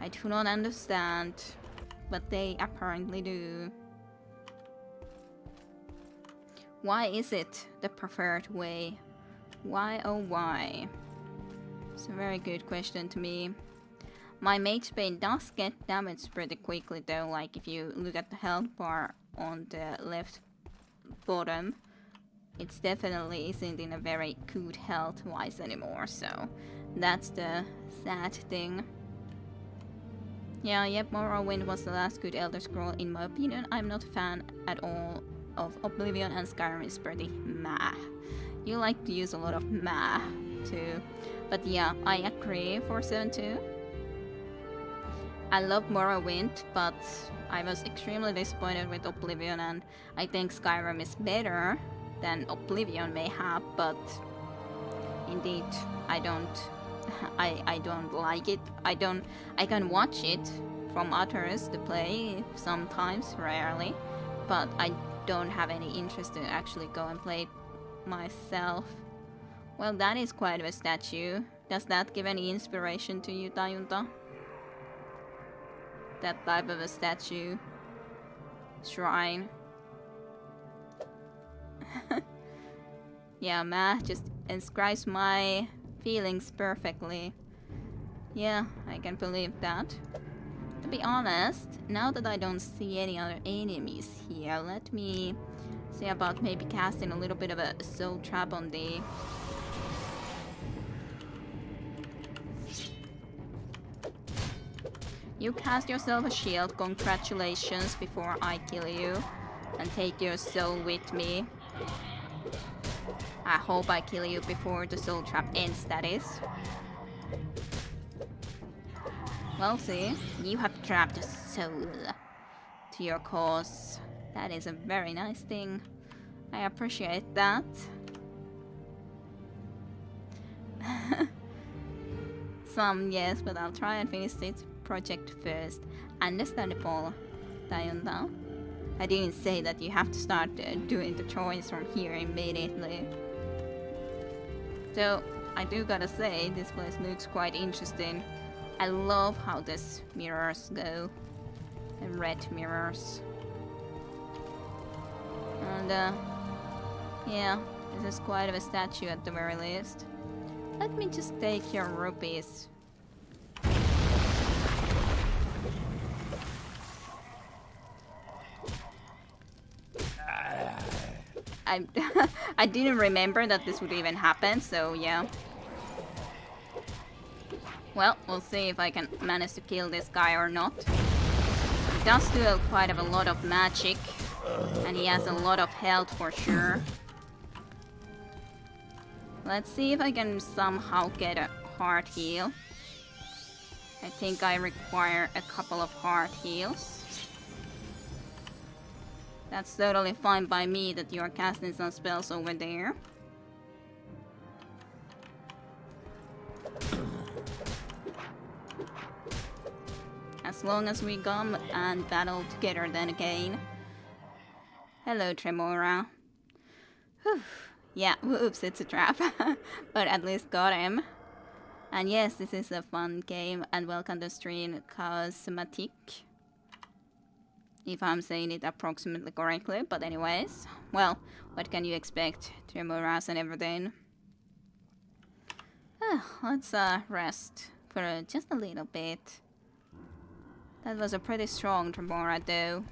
I do not understand, but they apparently do. Why is it the preferred way? Why oh why? It's a very good question to me. My mage bane does get damaged pretty quickly though, like if you look at the health bar on the left bottom, it definitely isn't in a very good health wise anymore, so that's the sad thing. Yeah, yep, Morrowind was the last good Elder Scroll in my opinion. I'm not a fan at all of Oblivion, and Skyrim is pretty meh. You like to use a lot of meh too. But yeah, I agree for 7-2. I love Morrowind, but I was extremely disappointed with Oblivion, and I think Skyrim is better than Oblivion may have, but indeed I don't like it. I can watch it from others to play sometimes, rarely, but I don't have any interest to actually go and play it myself. Well, that is quite a statue. Does that give any inspiration to you, Tajunta? That type of a statue. Shrine. Yeah, math just describes my feelings perfectly. Yeah, I can believe that. To be honest, now that I don't see any other enemies here, let me see about maybe casting a little bit of a soul trap on the... You cast yourself a shield, congratulations, before I kill you and take your soul with me. I hope I kill you before the soul trap ends, that is. Well, see, you have trapped a soul to your cause. That is a very nice thing. I appreciate that. Some, yes, but I'll try and finish this project first. Understandable, Tajunta. I didn't say that you have to start doing the chores from here immediately. So, I do gotta say, this place looks quite interesting. I love how these mirrors go. The red mirrors. And yeah, this is quite of a statue at the very least. Let me just take your rupees. I didn't remember that this would even happen, so yeah. Well, we'll see if I can manage to kill this guy or not. He does do quite a lot of magic, and he has a lot of health for sure. Let's see if I can somehow get a heart heal. I think I require a couple of heart heals. That's totally fine by me that you're casting some spells over there. As long as we come and battle together then again. Hello, Tremora. Whew. Yeah, whoops, it's a trap. But at least got him. And yes, this is a fun game, and welcome to stream Cosmetic. If I'm saying it approximately correctly, but anyways. Well, what can you expect? Tremoras and everything. Let's rest for just a little bit. That was a pretty strong Tremora though.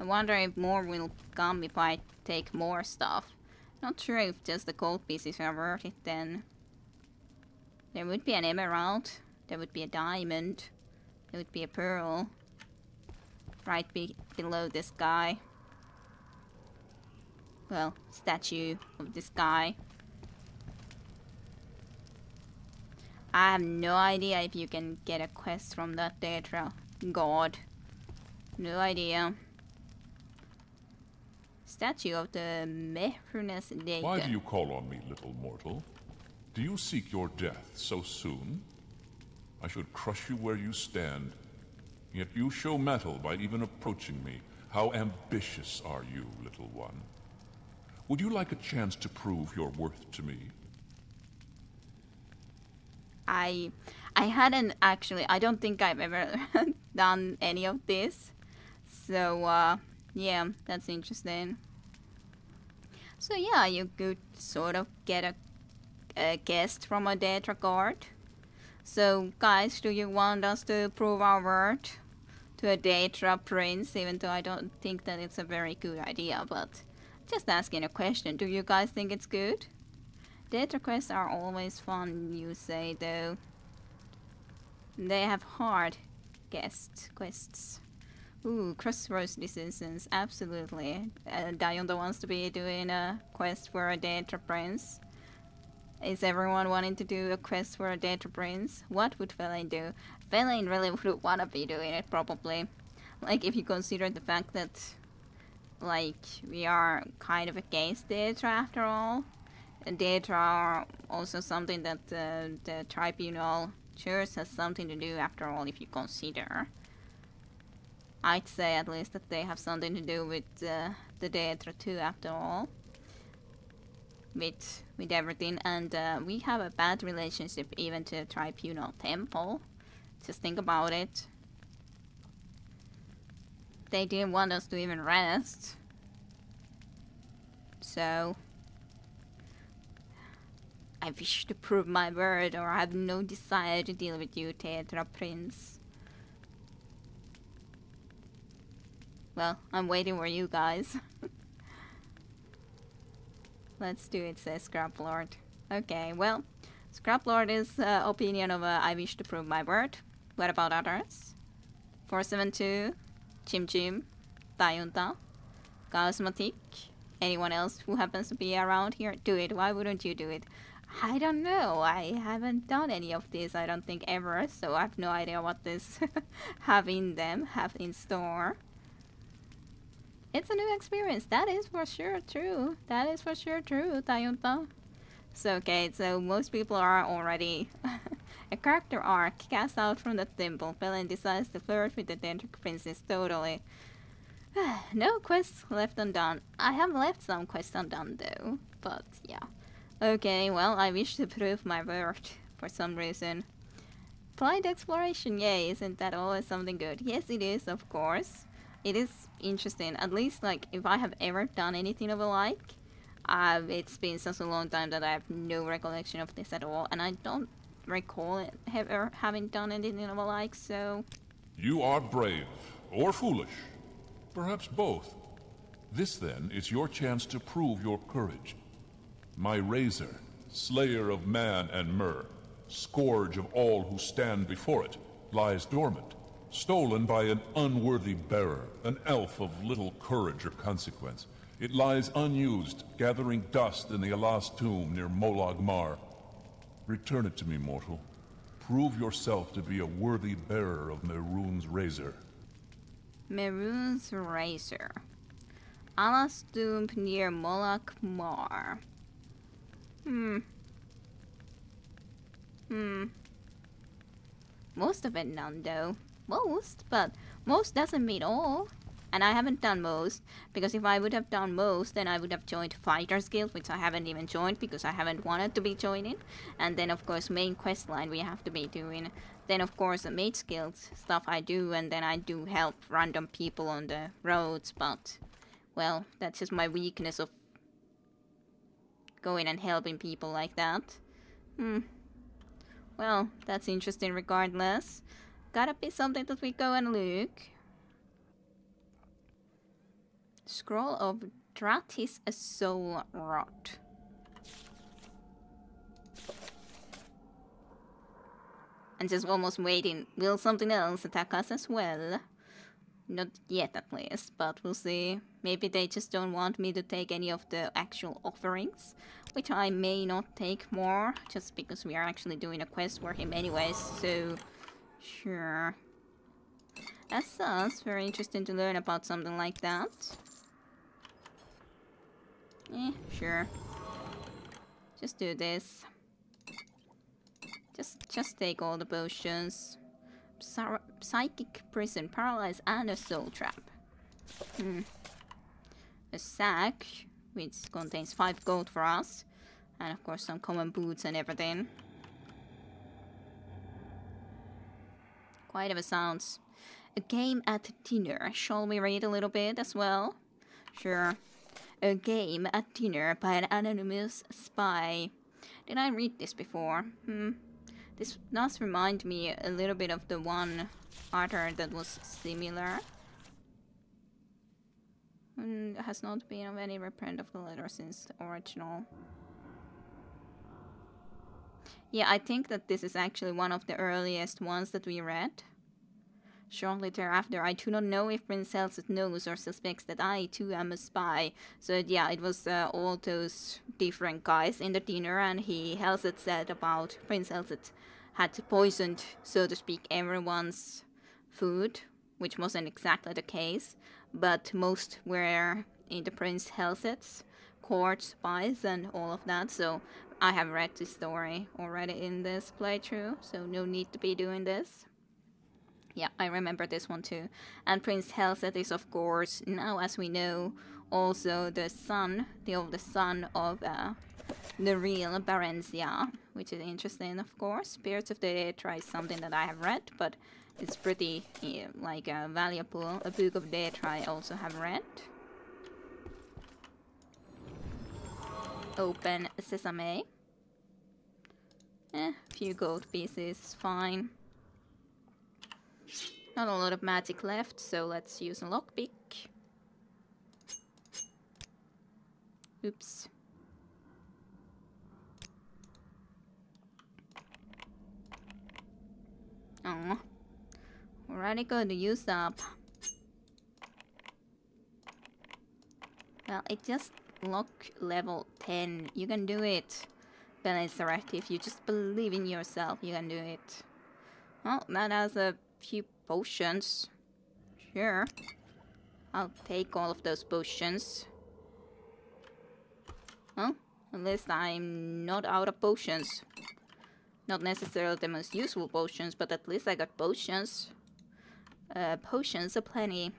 I wonder if more will come if I take more stuff. Not sure if just the gold pieces are worth it then. There would be an emerald, there would be a diamond, there would be a pearl. Right below this guy. well, statue of this guy. I have no idea if you can get a quest from that Daedra god. No idea. Statue of the Mehrunes Dagon. Why do you call on me, little mortal? Do you seek your death so soon? I should crush you where you stand. Yet you show mettle by even approaching me. How ambitious are you, little one? Would you like a chance to prove your worth to me? I hadn't actually. I don't think I've ever done any of this. So, yeah, that's interesting. So yeah, you could sort of get a guest from a Daedra guard. So guys, do you want us to prove our worth to a Daedra prince? Even though I don't think that it's a very good idea, but just asking a question. Do you guys think it's good? Daedra quests are always fun, you say, though. They have hard quests. Ooh, crossroads decisions, absolutely. Dionda wants to be doing a quest for a Daedra prince. Is everyone wanting to do a quest for a Daedra prince? What would Fellain do? Fellain really would want to be doing it, probably. Like, if you consider the fact that, like, we are kind of against Daedra after all. And Daedra are also something that the tribunal church has something to do after all, if you consider. I'd say at least that they have something to do with the Daedra too, after all. With everything, and we have a bad relationship even to the Tribunal Temple. Just think about it. They didn't want us to even rest. So, I wish to prove my word, or I have no desire to deal with you, Daedra Prince. Well, I'm waiting for you guys. Let's do it, says Scraplord. Okay, well, Scraplord's opinion of I wish to prove my word. What about others? 472, Chim Chim, Dayunta, Cosmetic, anyone else who happens to be around here? Do it. Why wouldn't you do it? I don't know. I haven't done any of this, I don't think, ever, so I have no idea what this have in store. It's a new experience. That is for sure true. That is for sure true, Dayunta. So, okay, so most people are already... a character arc cast out from the temple. Fellain decides to flirt with the Daedra princess totally. No quests left undone. I have left some quests undone though. But, yeah. Okay, well, I wish to prove my worth for some reason. Blind exploration, yay, isn't that always something good? Yes, it is, of course. It is interesting, at least, like, if I have ever done anything of the like, it's been such a long time that I have no recollection of this at all, and I don't recall it ever having done anything of the like, so... You are brave, or foolish. Perhaps both. This, then, is your chance to prove your courage. My razor, slayer of man and myrrh, scourge of all who stand before it, lies dormant. Stolen by an unworthy bearer, an elf of little courage or consequence. It lies unused, gathering dust in the Allah's tomb near Molag Mar. Return it to me, mortal. Prove yourself to be a worthy bearer of Mehrunes' razor. Mehrunes' razor. Allah's tomb near Molag Mar. Most of it none, though. Most, but most doesn't mean all. And I haven't done most, because if I would have done most, then I would have joined Fighters Guild, which I haven't even joined because I haven't wanted to be joining. And then of course main quest line we have to be doing. Then of course the Mage Guild stuff I do, and then I do help random people on the roads, but... well, that's just my weakness of going and helping people like that. Well, that's interesting regardless. Gotta be something that we go and look. Scroll of Dratis a Soul Rot. And just almost waiting. Will something else attack us as well? Not yet, at least, but we'll see. Maybe they just don't want me to take any of the actual offerings, which I may not take more, just because we are actually doing a quest for him anyways, so sure. That sounds very interesting to learn about something like that. Sure. Just do this. Just take all the potions. Psychic prison, paralyze, and a soul trap. A sack, which contains 5 gold for us. And of course some common boots and everything. Quite of a sounds. A game at dinner. Shall we read a little bit as well? Sure. A game at dinner by an anonymous spy. Did I read this before? This does remind me a little bit of the one other that was similar. Has not been of any reprint of the letter since the original. Yeah, I think that this is actually one of the earliest ones that we read. Shortly thereafter, I do not know if Prince Elset knows or suspects that I too am a spy. So yeah, it was all those different guys in the dinner, and Elset said about Prince Elset had poisoned, so to speak, everyone's food, which wasn't exactly the case, but most were in the Prince Elset's court spies and all of that, so I have read this story already in this playthrough, so no need to be doing this. Yeah, I remember this one too. And Prince Elset is, of course, now as we know, also the son, the oldest son of the real Barensia, which is interesting, of course. Spirits of the Daedra is something that I have read, but it's pretty, valuable. A Book of Daedra I also have read. Open Sesame. Few gold pieces is fine. Not a lot of magic left, so let's use a lockpick. Oops. Oh, already going to use up. Well, it just lock level 10. You can do it, Belisarath. If you just believe in yourself, you can do it. Well, that has a few potions. Sure. I'll take all of those potions. Well, at least I'm not out of potions. Not necessarily the most useful potions, but at least I got potions. Potions aplenty.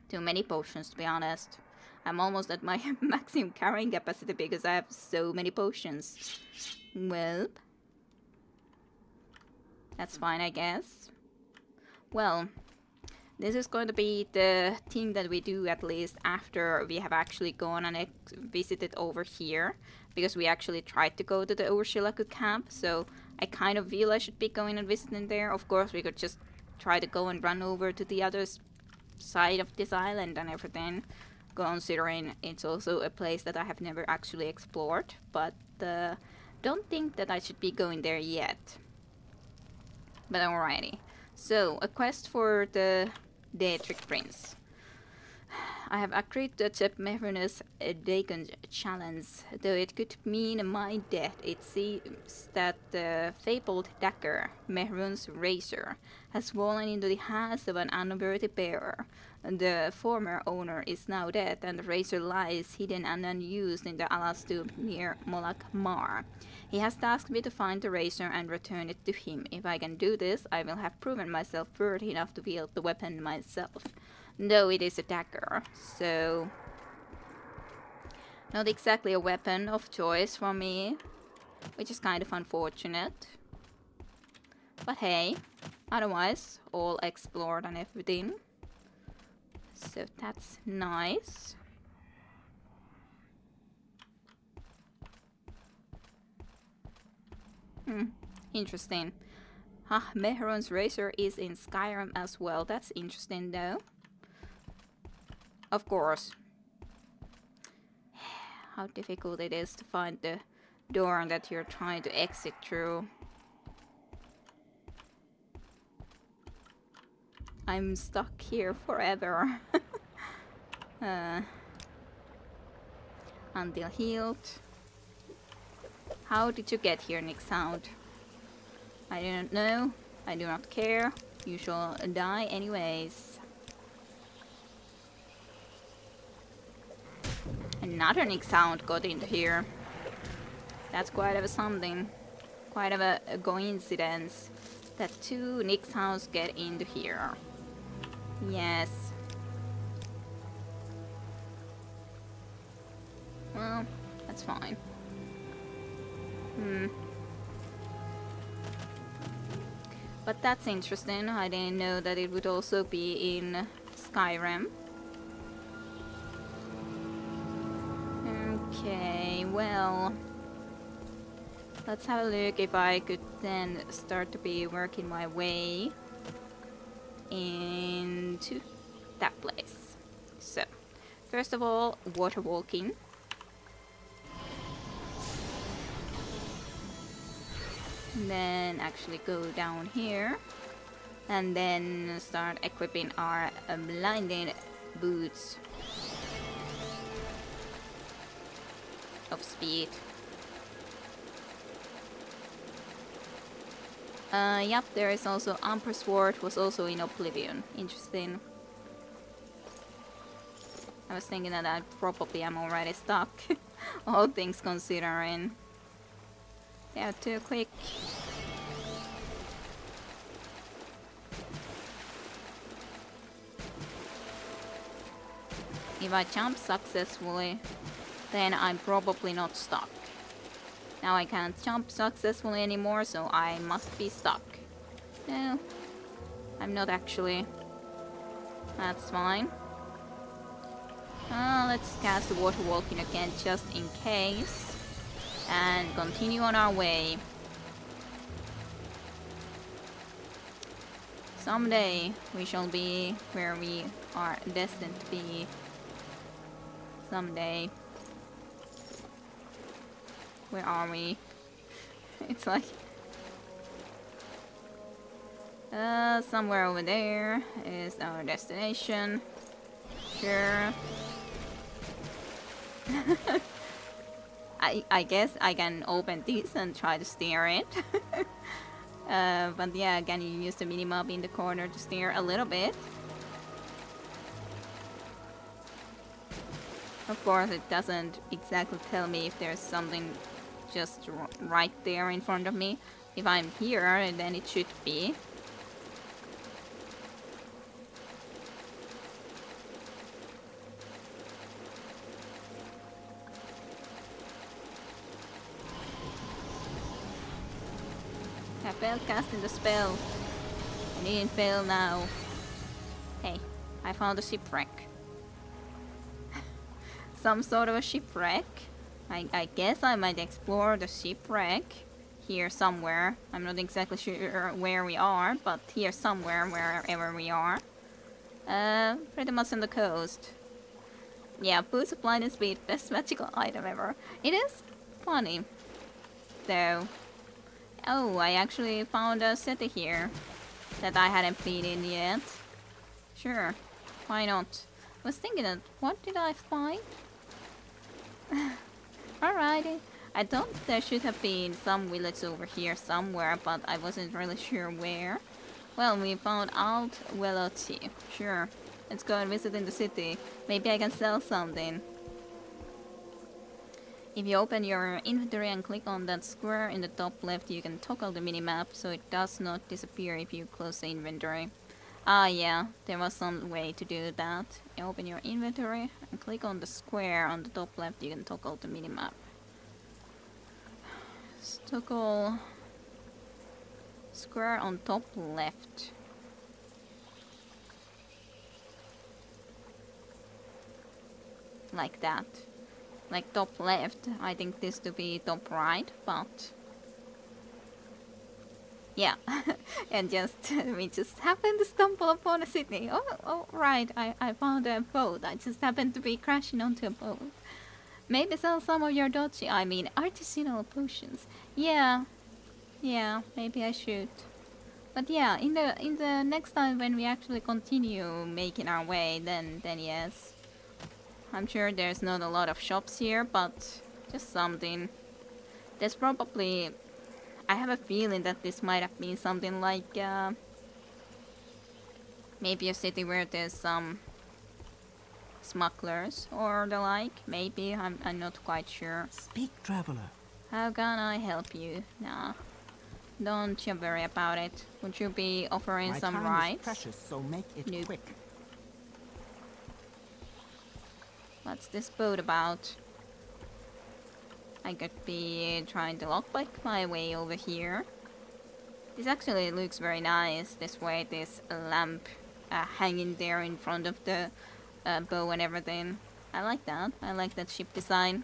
Too many potions, to be honest. I'm almost at my maximum carrying capacity because I have so many potions. Well, that's fine, I guess. Well, this is going to be the thing that we do at least after we have actually gone and visited over here. Because we actually tried to go to the Urshilaku camp, so I kind of feel I should be going and visiting there. Of course, we could just try to go and run over to the other side of this island and everything, considering it's also a place that I have never actually explored, but don't think that I should be going there yet. But alrighty. So, a quest for the Daedric Prince. I have agreed to accept Mehrunes Dagon's challenge, though it could mean my death. It seems that the fabled dagger, Mehrunes razor, has fallen into the hands of an unworthy bearer. The former owner is now dead, and the razor lies hidden and unused in the Alastu near Molak Mar. He has tasked me to find the razor and return it to him. If I can do this, I will have proven myself worthy enough to wield the weapon myself. Though it is a dagger, so not exactly a weapon of choice for me, which is kind of unfortunate. But hey, otherwise, all explored and everything. So that's nice. Interesting. Mehrunes razor is in Skyrim as well. That's interesting though. Of course. How difficult it is to find the door that you're trying to exit through. I'm stuck here forever. Until healed. How did you get here, Nick Sound? I don't know. I do not care. You shall die anyways. Another Nick Sound got into here. That's quite of a something. Quite of a coincidence that two Nick Sounds get into here. Yes. Well, that's fine. But that's interesting. I didn't know that it would also be in Skyrim. Okay, well, let's have a look if I could then start to be working my way into that place. So, first of all, water walking. Then actually go down here and then start equipping our blinding boots of speed. Yep, there is also Umber Sword was also in Oblivion. Interesting. I was thinking that I probably am already stuck, all things considering. Yeah, too quick. If I jump successfully, then I'm probably not stuck. Now I can't jump successfully anymore, so I must be stuck. No, I'm not actually. That's fine. Let's cast the water walking again just in case. And continue on our way. Someday we shall be where we are destined to be. Someday. Where are we? It's like... somewhere over there is our destination. Sure. I guess I can open this and try to steer it. But yeah, can you use the minimap in the corner to steer a little bit? Of course, it doesn't exactly tell me if there's something just right there in front of me. If I'm here, then it should be. I failed casting the spell. I didn't fail now. Hey, I found a shipwreck. Some sort of a shipwreck. I guess I might explore the shipwreck here somewhere. I'm not exactly sure where we are, but here somewhere, wherever we are. Pretty much on the coast. Yeah, boots of blind and speed, best magical item ever. It is funny, though. Oh, I actually found a city here that I hadn't played in yet. Sure, why not? I was thinking that, what did I find? Alrighty. I thought there should have been some village over here somewhere, but I wasn't really sure where. Well, we found Alt Veloci. Sure, let's go and visit in the city. Maybe I can sell something. If you open your inventory and click on that square in the top left, you can toggle the minimap so it does not disappear if you close the inventory. Ah yeah, there was some way to do that. You open your inventory and click on the square on the top left, you can toggle the minimap. Toggle square on top left. Like that. Like top left. I think this to be top right, but yeah. And we just happened to stumble upon a city. Oh right, I found a boat. I just happened to be crashing onto a boat. Maybe sell some of your artisanal potions. Yeah, maybe I should. But yeah, in the next time when we actually continue making our way, then yes. I'm sure there's not a lot of shops here, but just something. There's probably... I have a feeling that this might have been something like maybe a city where there's some smugglers or the like. Maybe, I'm not quite sure. Speak, traveler. How can I help you? Nah, don't you worry about it. Would you be offering My some time rides? is precious, so make it Nope. quick. What's this boat about? I could be trying to lockpick my way over here. This actually looks very nice, this way, this lamp hanging there in front of the bow and everything. I like that. I like that ship design.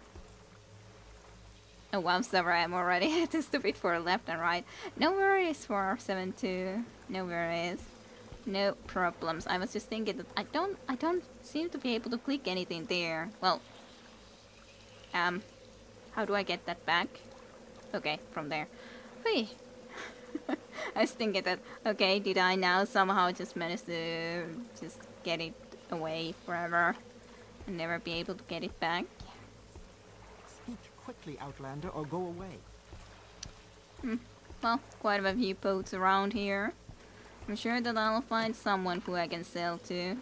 Oh wow, sorry, I'm already too stupid for left and right. No worries for 7-2. No worries. No problems. I was just thinking that I don't seem to be able to click anything there. Well, how do I get that back? Okay, from there. Whee! I was thinking that, okay, did I now somehow just manage to just get it away forever and never be able to get it back? Speak quickly, Outlander, or go away. Well, quite a few boats around here. I'm sure that I'll find someone who I can sell to.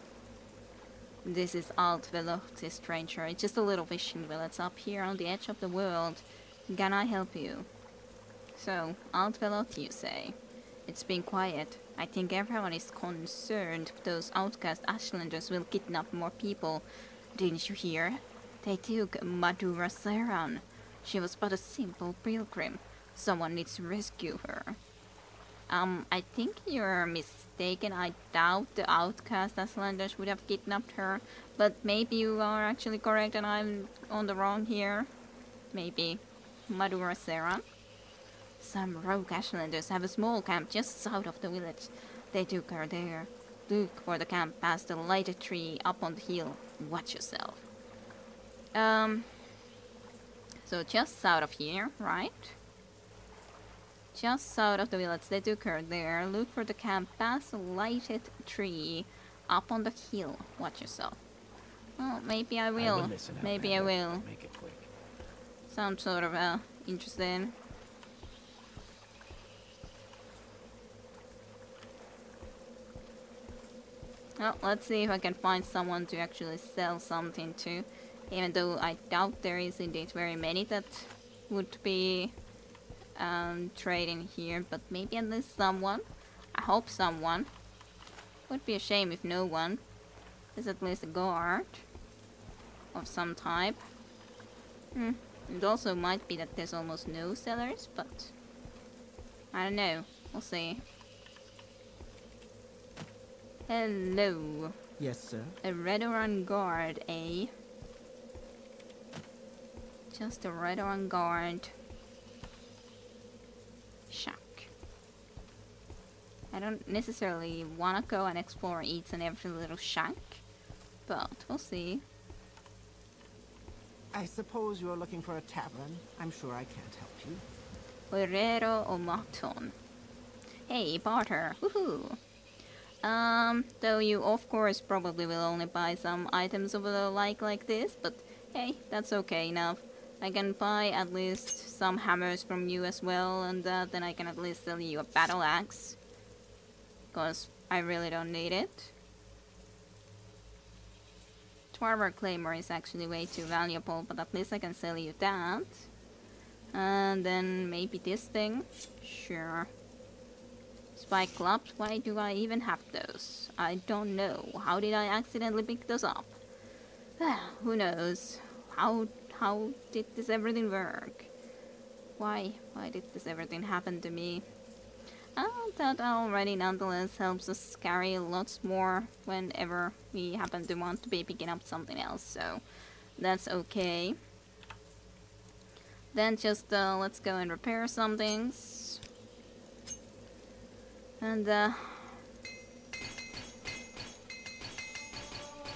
This is Altvelo, this stranger. It's just a little fishing village up here on the edge of the world. Can I help you? So, Altvelo, you say. It's been quiet. I think everyone is concerned those outcast Ashlanders will kidnap more people. Didn't you hear? They took Madura Saran. She was but a simple pilgrim. Someone needs to rescue her. I think you're mistaken. I doubt the outcast Ashlanders would have kidnapped her. But maybe you are actually correct and I'm on the wrong here. Maybe. Madura Saran? Some rogue Ashlanders have a small camp just south of the village. They took her there. Look for the camp past the lighted tree up on the hill. Watch yourself. So just south of here, right? Just south of the village, they took her there. Look for the camp past the lighted tree up on the hill. Watch yourself. Well, maybe I will. listen, Maybe I Outlander. will. Make it quick. Sounds sort of interesting. Well, let's see if I can find someone to actually sell something to. Even though I doubt there is indeed very many that would be trading here. But maybe at least someone. I hope someone. Would be a shame if no one. There's at least a guard of some type. It also might be that there's almost no sellers, but I don't know. We'll see. Hello. Yes, sir. A Redoran guard, eh? Just a Redoran guard. Shack. I don't necessarily wanna go and explore each and every little shack, but we'll see. I suppose you're looking for a tavern. I'm sure I can't help you. Herrero o Maton. Hey, barter. Woohoo! Though you of course probably will only buy some items of the like this, but hey, that's okay enough. I can buy at least some hammers from you as well, and then I can at least sell you a battle axe. Cause I really don't need it. Dwarver Claymore is actually way too valuable, but at least I can sell you that. And then maybe this thing. Sure. Spike clubs, why do I even have those? I don't know. How did I accidentally pick those up? Who knows? How did this everything work? Why did this everything happen to me? That already nonetheless helps us carry lots more whenever we happen to want to be picking up something else, so that's okay. Then just let's go and repair some things. And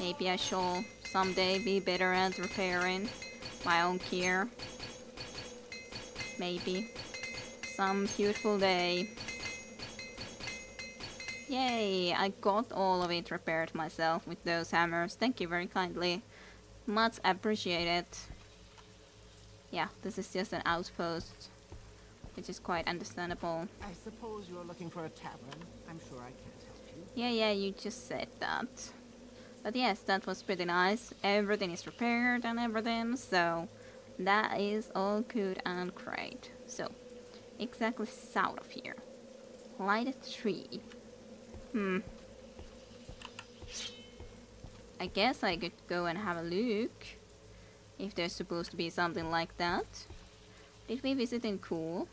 maybe I shall someday be better at repairing my own gear. Maybe. Some beautiful day. Yay! I got all of it repaired myself with those hammers. Thank you very kindly. Much appreciated. Yeah, this is just an outpost, which is quite understandable. I suppose you're looking for a tavern. I'm sure I can't help you. Yeah, you just said that. But yes, that was pretty nice. Everything is repaired and everything, so that is all good and great. So, exactly south of here. Light a tree. I guess I could go and have a look. If there's supposed to be something like that. Did we visit in Cool?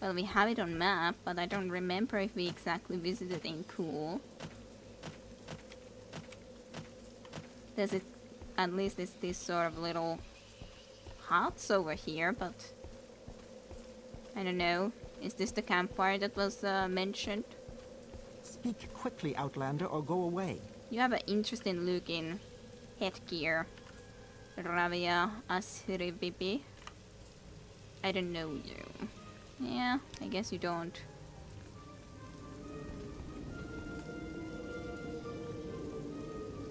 Well, we have it on map, but I don't remember if we exactly visited in Cool. There's it, at least it's this sort of little huts over here, but I don't know. Is this the campfire that was mentioned? Speak quickly, Outlander, or go away. You have an interesting looking headgear. Ravia Asribibi. I don't know you. Yeah, I guess you don't.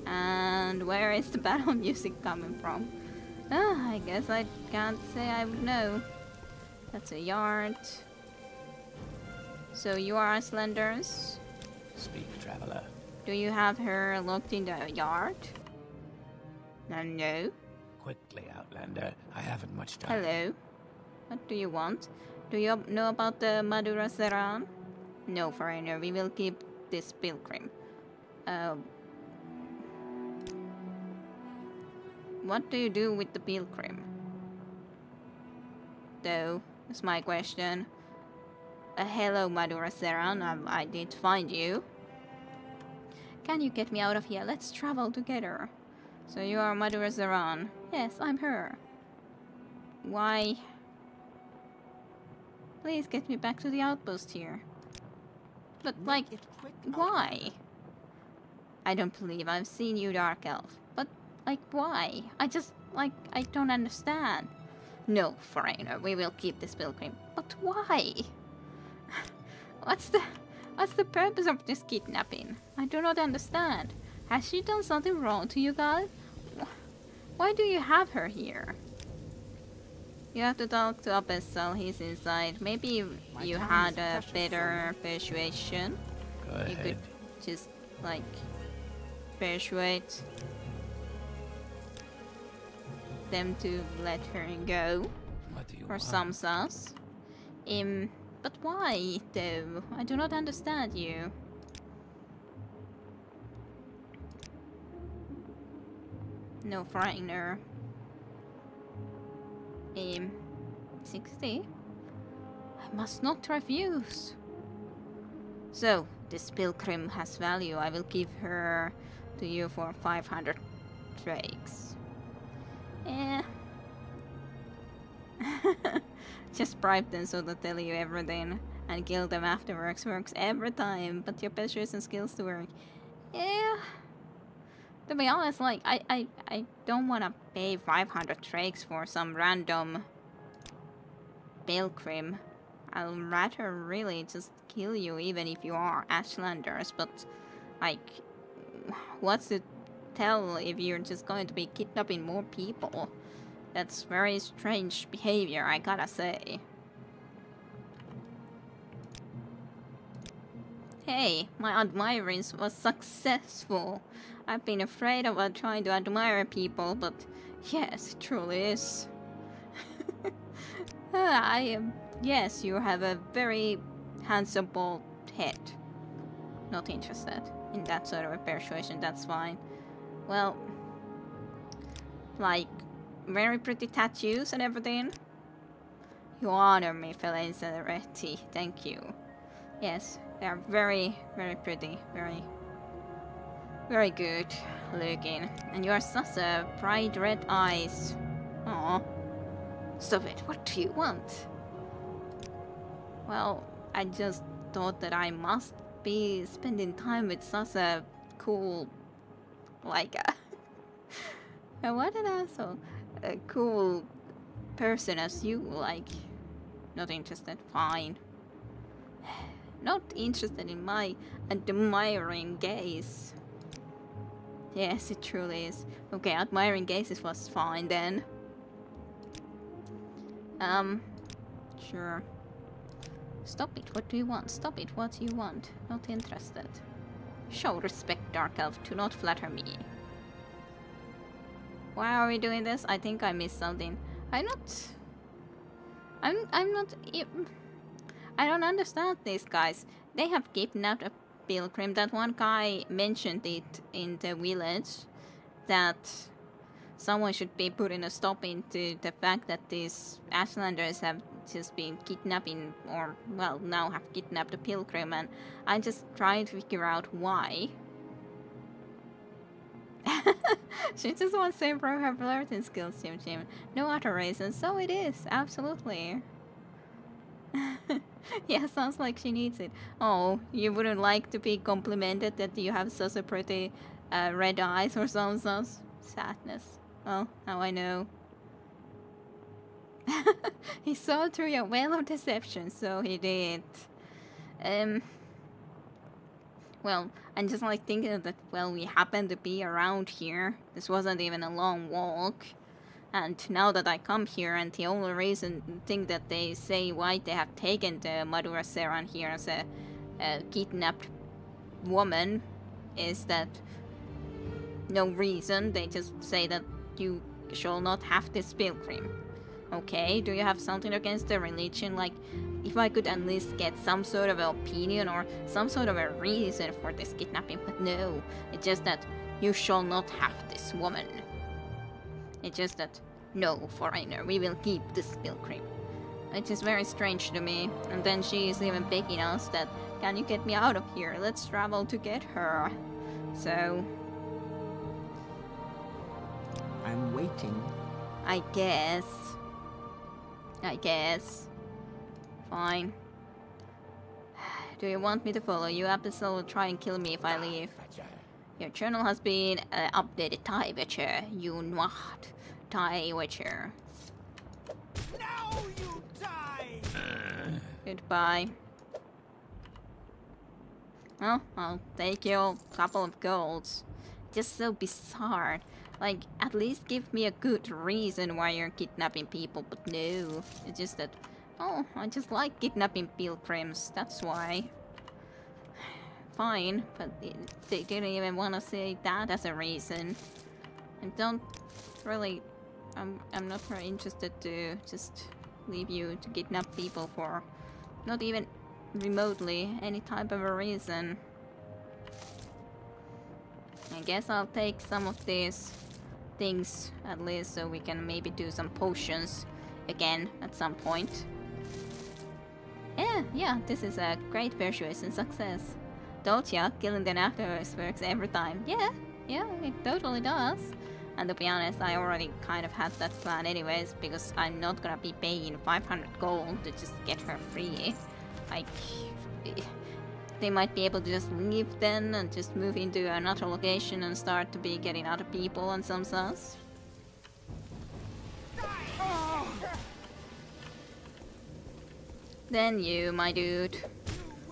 And where is the battle music coming from? I guess I can't say I would know. That's a yard. So you are Icelanders? Speak, traveler. Do you have her locked in the yard? No. Quickly, Outlander. I haven't much time. Hello. What do you want? Do you know about the Madura Seran? No, foreigner. We will keep this pilgrim. What do you do with the pilgrim? Though, is my question. Hello, Madura Seran. I did find you. Can you get me out of here? Let's travel together. So you are Madura Seran. Yes, I'm her. Why? Please get me back to the outpost here. But, like, why? I don't believe I've seen you, Dark Elf. But, like, why? I don't understand. No, foreigner, we will keep this pilgrim. But why? What's the purpose of this kidnapping? I do not understand. Has she done something wrong to you guys? Why do you have her here? You have to talk to Abyssal, he's inside. Maybe you had a better persuasion. Go ahead. You could just, like, persuade them to let her go. What do you Or want? some sauce. But why, though? I do not understand you. No foreigner. 60? I must not refuse. So, this pilgrim has value. I will give her to you for 500 drakes. Just bribe them so they tell you everything and kill them afterwards. Works every time, but your persuasion skills to work. Yeah. To be honest, like, I don't want to pay 500 drakes for some random pilgrim. I'll rather really just kill you even if you are Ashlanders, but, like, what's to tell if you're just going to be kidnapping more people? That's very strange behavior, I gotta say. Hey, my admiring was successful. I've been afraid of trying to admire people, but yes, it truly is. Yes, you have a very handsome bald head. Not interested in that sort of a persuasion, that's fine. Well, like, very pretty tattoos and everything. You honor me, Felicity. Thank you. Yes, they are very, very pretty. Very good looking. And you are such a bright red eyes. Aw. Stop it. What do you want? Well, I just thought that I must be spending time with such a cool, like, what an asshole. A cool person as you, like. Not interested. Fine. not interested in my admiring gaze. Yes, it truly is. Okay, admiring gazes was fine then. Sure. Stop it, what do you want? Stop it, what do you want? Not interested. Show respect, Dark Elf, do not flatter me. Why are we doing this? I think I missed something. I don't understand these guys. They have kidnapped a pilgrim. That one guy mentioned it in the village, that someone should be putting a stop into the fact that these Ashlanders have just been kidnapping, or well, now have kidnapped a pilgrim, and I just trying to figure out why. She just wants to improve her flirting skills, Jim. No other reason, so it is, absolutely. Yeah, sounds like she needs it. Oh, you wouldn't like to be complimented that you have such a pretty red eyes or some such sadness. Well, now I know. He saw through your veil of deception, so he did. Well, I'm just like thinking that, well, we happen to be around here. This wasn't even a long walk. And now that I come here, and the only thing that they say why they have taken the Madura Seran here as a kidnapped woman is that no reason. They just say that you shall not have this pilgrim. Okay, do you have something against the religion? Like, if I could at least get some sort of an opinion or some sort of a reason for this kidnapping, but no. It's just that you shall not have this woman. It's just that, no, foreigner, we will keep this pilgrim. It is very strange to me. And then she is even begging us that, can you get me out of here? Let's travel to get her. So... I'm waiting. I guess. Fine. Do you want me to follow you? Abyssal will try and kill me if I leave. Your journal has been updated. Tie Witcher. You not. Tie Witcher. Now you die! Goodbye. Well, I'll take you a couple of golds. Just so bizarre. Like, at least give me a good reason why you're kidnapping people, but no. It's just that, oh, I just like kidnapping pilgrims, that's why. Fine, but they didn't even want to say that as a reason. I don't really... I'm not very interested to just leave you to kidnap people for not even remotely any type of a reason. I guess I'll take some of these things at least so we can maybe do some potions again at some point. Yeah, this is a great persuasion success. Told ya, killing them afterwards works every time. Yeah, it totally does. And to be honest, I already kind of had that plan anyways, because I'm not gonna be paying 500 gold to just get her free. Like, they might be able to just leave then and just move into another location and start to be getting other people and some such. Then you, my dude.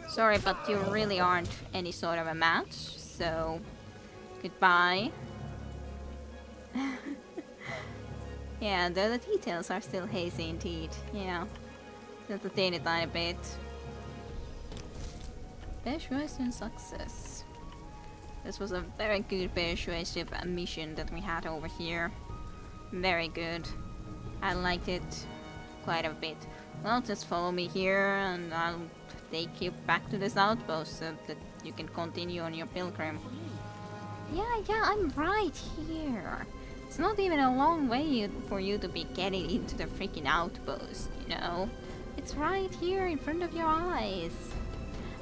Sorry, but you really aren't any sort of a match, so goodbye. Yeah, though the details are still hazy indeed. Yeah, just a teeny tiny bit. Persuasion success. This was a very good persuasive mission that we had over here. Very good. I liked it quite a bit. Well, just follow me here and I'll take you back to this outpost so that you can continue on your pilgrim. Yeah, I'm right here. It's not even a long way for you to be getting into the freaking outpost, you know? It's right here in front of your eyes.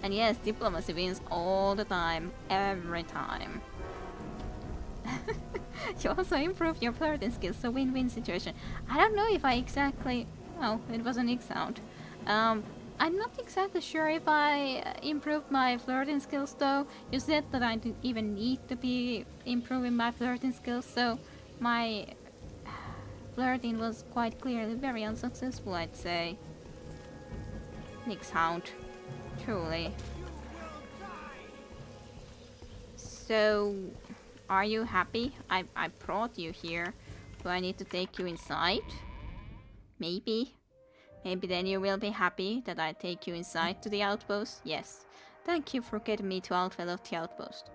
And yes, diplomacy wins all the time, every time. You also improve your flirting skills, so win-win situation. I don't know if I exactly... Oh, it was an X sound. I'm not exactly sure if I improved my flirting skills though. You said that I didn't even need to be improving my flirting skills, so my flirting was quite clearly very unsuccessful, I'd say. Nick sound. Truly. So, are you happy? I brought you here. Do I need to take you inside? Maybe. Maybe then you will be happy that I take you inside to the outpost? Yes. Thank you for getting me to Outfell of the outpost.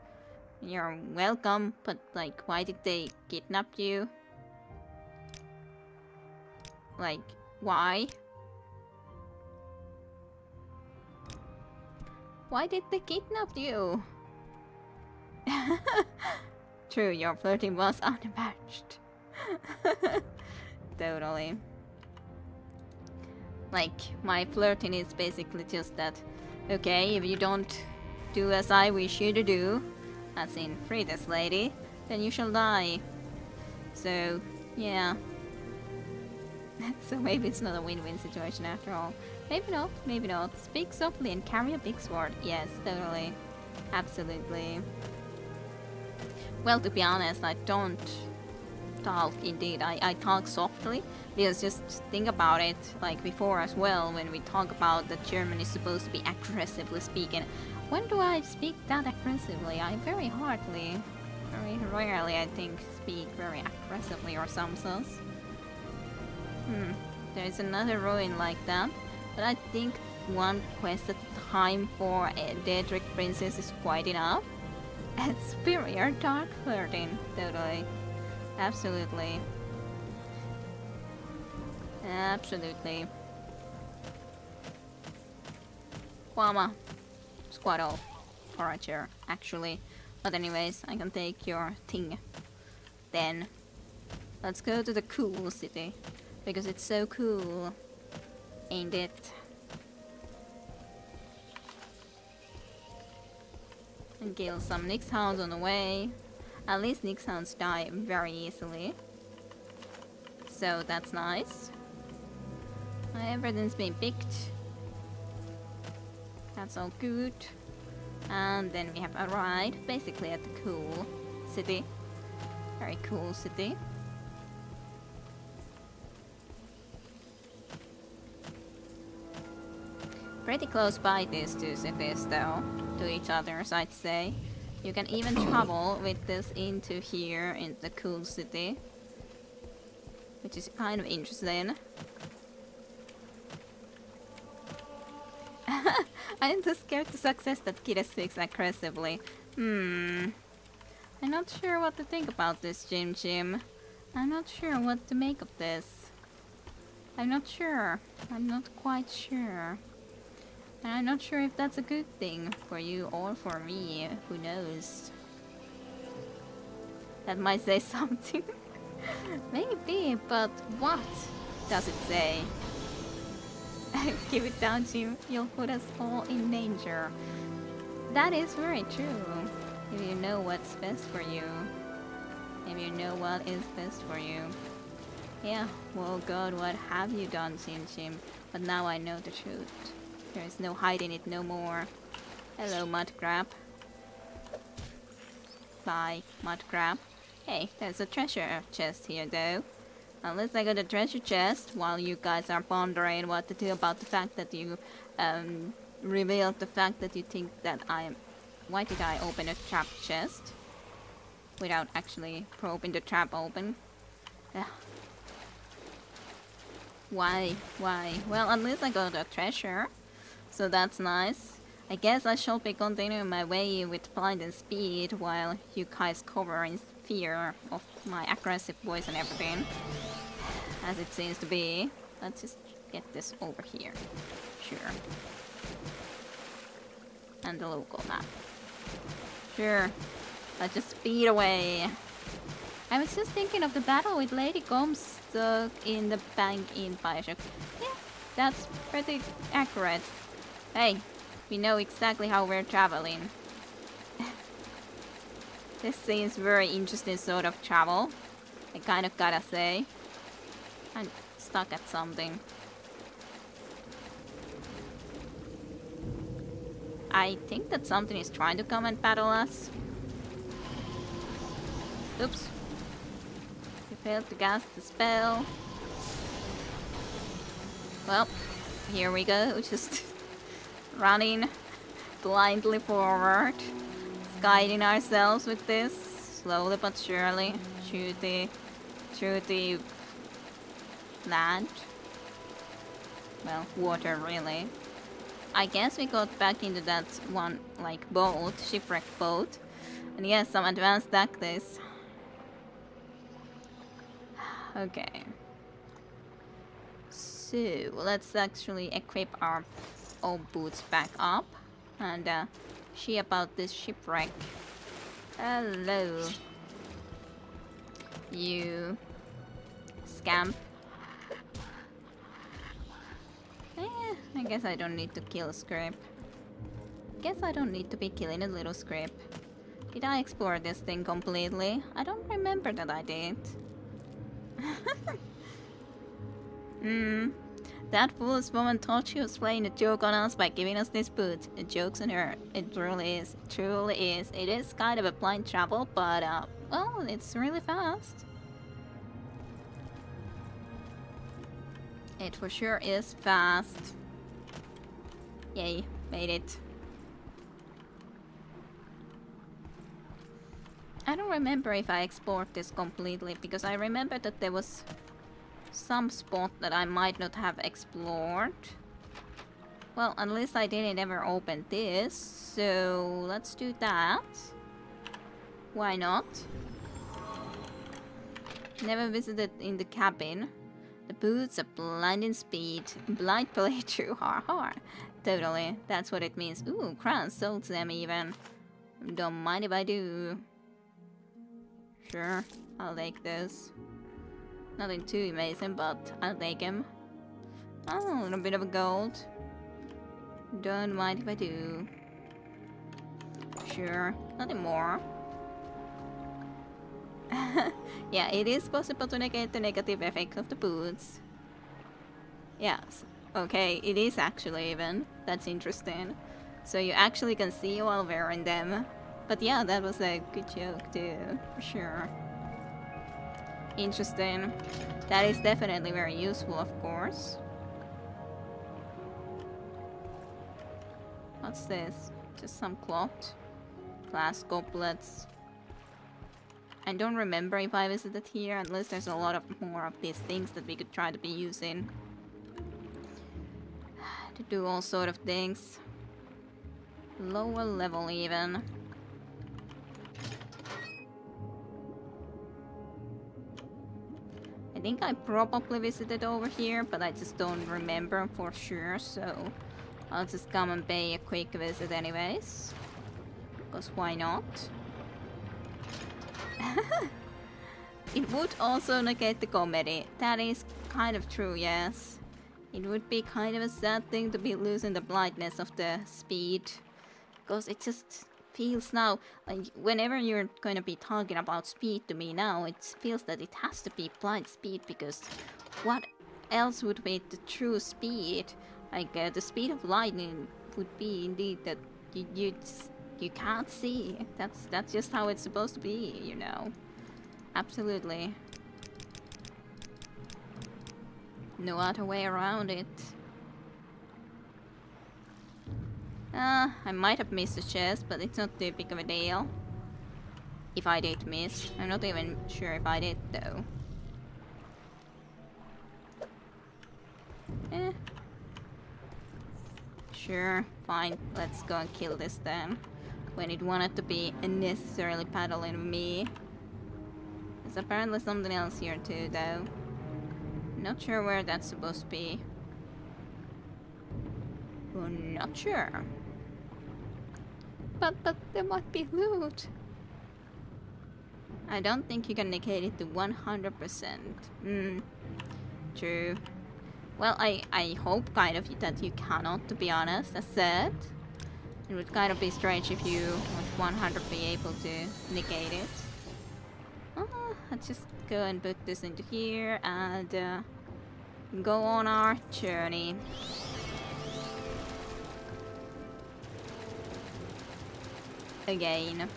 You're welcome, but like, why did they kidnap you? Like, why? Why did they kidnap you? True, your flirting was unmatched. Totally. Like, my flirting is basically just that, okay, if you don't do as I wish you to do, as in free this lady, then you shall die. So, yeah. So maybe it's not a win-win situation after all. Maybe not, maybe not. Speak softly and carry a big sword. Yes, totally. Absolutely. Well, to be honest, I don't talk indeed. I talk softly, because just think about it, like before as well, when we talk about that German is supposed to be aggressively speaking. When do I speak that aggressively? I very hardly, very rarely, I think, speak very aggressively or some such. There's another ruin like that, but I think one quest at a time for a Daedric princess is quite enough. And superior dark flirting, totally. Absolutely. Absolutely. Quama. Squaddle. Forager, actually. But anyways, I can take your thing. Then, let's go to the cool city. Because it's so cool. Ain't it? And kill some Nyx hounds on the way. At least Nyx hounds die very easily. So that's nice. Everything's been picked. That's all good. And then we have arrived basically at the cool city. Very cool city. Pretty close by these two cities though, to each other's I'd say. You can even travel with this into here, in the cool city. Which is kind of interesting. I'm too scared to success that Kira speaks aggressively. I'm not sure what to think about this, Jim Jim. I'm not sure what to make of this. I'm not sure. I'm not quite sure. And I'm not sure if that's a good thing for you or for me. Who knows? That might say something. Maybe, but what does it say? Give it down, Jim. You'll put us all in danger. That is very true. If you know what's best for you. If you know what is best for you. Yeah, well God, what have you done, Jim Jim? But now I know the truth. There is no hiding it no more. Hello, mud crab. Bye, mud crab. Hey, there's a treasure chest here though. Unless I got a treasure chest while you guys are pondering what to do about the fact that you revealed the fact that you think that I'm... Why did I open a trap chest? Without actually probing the trap open. Ugh. Why? Well, at least I got a treasure. So that's nice. I guess I shall be continuing my way with blind and speed while you guys cover in fear of my aggressive voice and everything. As it seems to be. Let's just get this over here. Sure. And the local map. Sure. Let's just speed away. I was just thinking of the battle with Lady Gomes stuck in the bank in Bioshock. Yeah, that's pretty accurate. Hey, we know exactly how we're traveling. This seems very interesting sort of travel. I kind of gotta say. I'm stuck at something. I think that something is trying to come and battle us. Oops. We failed to cast the spell. Well, here we go. Just running blindly forward, guiding ourselves with this, slowly but surely, through the land. Well, water really. I guess we got back into that one, like, boat, shipwreck boat. And yes, some advanced tactics. Okay. So, let's actually equip our old boots back up. And see about this shipwreck. Hello. You scamp. I guess I don't need to kill Scrape. Guess I don't need to be killing a little Scrape. Did I explore this thing completely? I don't remember that I did. That foolish woman thought she was playing a joke on us by giving us this boot. A joke's on her. It truly is. It truly is. It is kind of a blind travel, but well, it's really fast. It for sure is fast. Yay, made it. I don't remember if I explored this completely, because I remember that there was some spot that I might not have explored. Well, at least I didn't ever open this, so let's do that. Why not? Never visited in the cabin. The boots are blinding speed. Blind playthrough. Har. Totally. That's what it means. Ooh, Kran sold them even. Don't mind if I do. Sure, I'll take this. Nothing too amazing, but I'll take him. Oh, a little bit of a gold. Don't mind if I do. Sure, nothing more. Yeah, it is possible to negate the negative effect of the boots. Yes, okay, it is actually even. That's interesting. So you actually can see while wearing them. But yeah, that was a good joke too, for sure. Interesting. That is definitely very useful, of course. What's this? Just some cloth. Glass goblets. I don't remember if I visited here, unless there's a lot of more of these things that we could try to be using. To do all sort of things. Lower level even. I think I probably visited over here, but I just don't remember for sure, so I'll just come and pay a quick visit anyways. Because why not? It would also negate the comedy. That is kind of true, yes. It would be kind of a sad thing to be losing the blindness of the speed. Because it just feels now, like whenever you're going to be talking about speed to me now, it feels that it has to be blind speed, because what else would be the true speed? Like the speed of lightning would be indeed that you can't see. That's just how it's supposed to be, you know. Absolutely. No other way around it. I might have missed a chest, but it's not too big of a deal. If I did miss. I'm not even sure if I did, though. Sure, fine. Let's go and kill this then. When it wanted to be unnecessarily paddling with me. There's apparently something else here too, though. Not sure where that's supposed to be. Well, not sure. But there might be loot. I don't think you can negate it to 100%. True. Well, I hope kind of that you cannot, to be honest, as said. It would kind of be strange if you would 100% be able to negate it. Let's just go and put this into here and go on our journey. Again.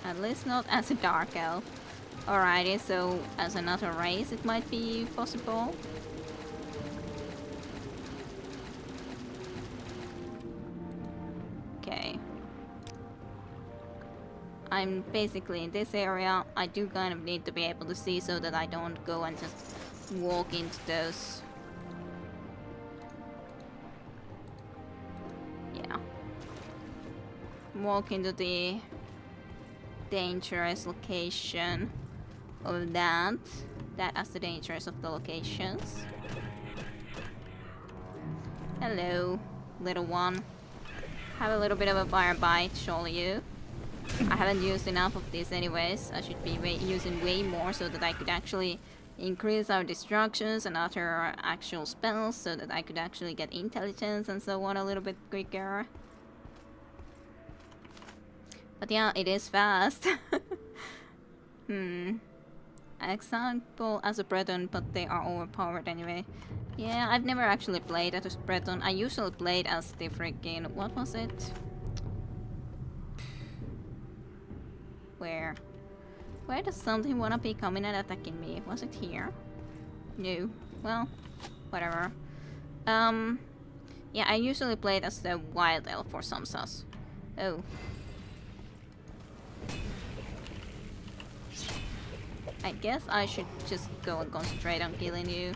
At least not as a dark elf. Alrighty, so as another race it might be possible. Okay. I'm basically in this area. I do kind of need to be able to see so that I don't go and just walk into those. Yeah. Walk into the dangerous location of that. That as the dangerous of the locations. Hello, little one. Have a little bit of a fire bite, surely you. I haven't used enough of this anyways. I should be using way more so that I could actually increase our destructions and other actual spells so that I could actually get intelligence and so on a little bit quicker. But yeah, it is fast. Example as a Breton, but they are overpowered anyway. Yeah, I've never actually played as a Breton. I usually played as the freaking... what was it? Where does something wanna be coming and attacking me? Was it here? No. Well, whatever. Yeah, I usually played as the wild elf for some sus. Oh. I guess I should just go and concentrate on killing you.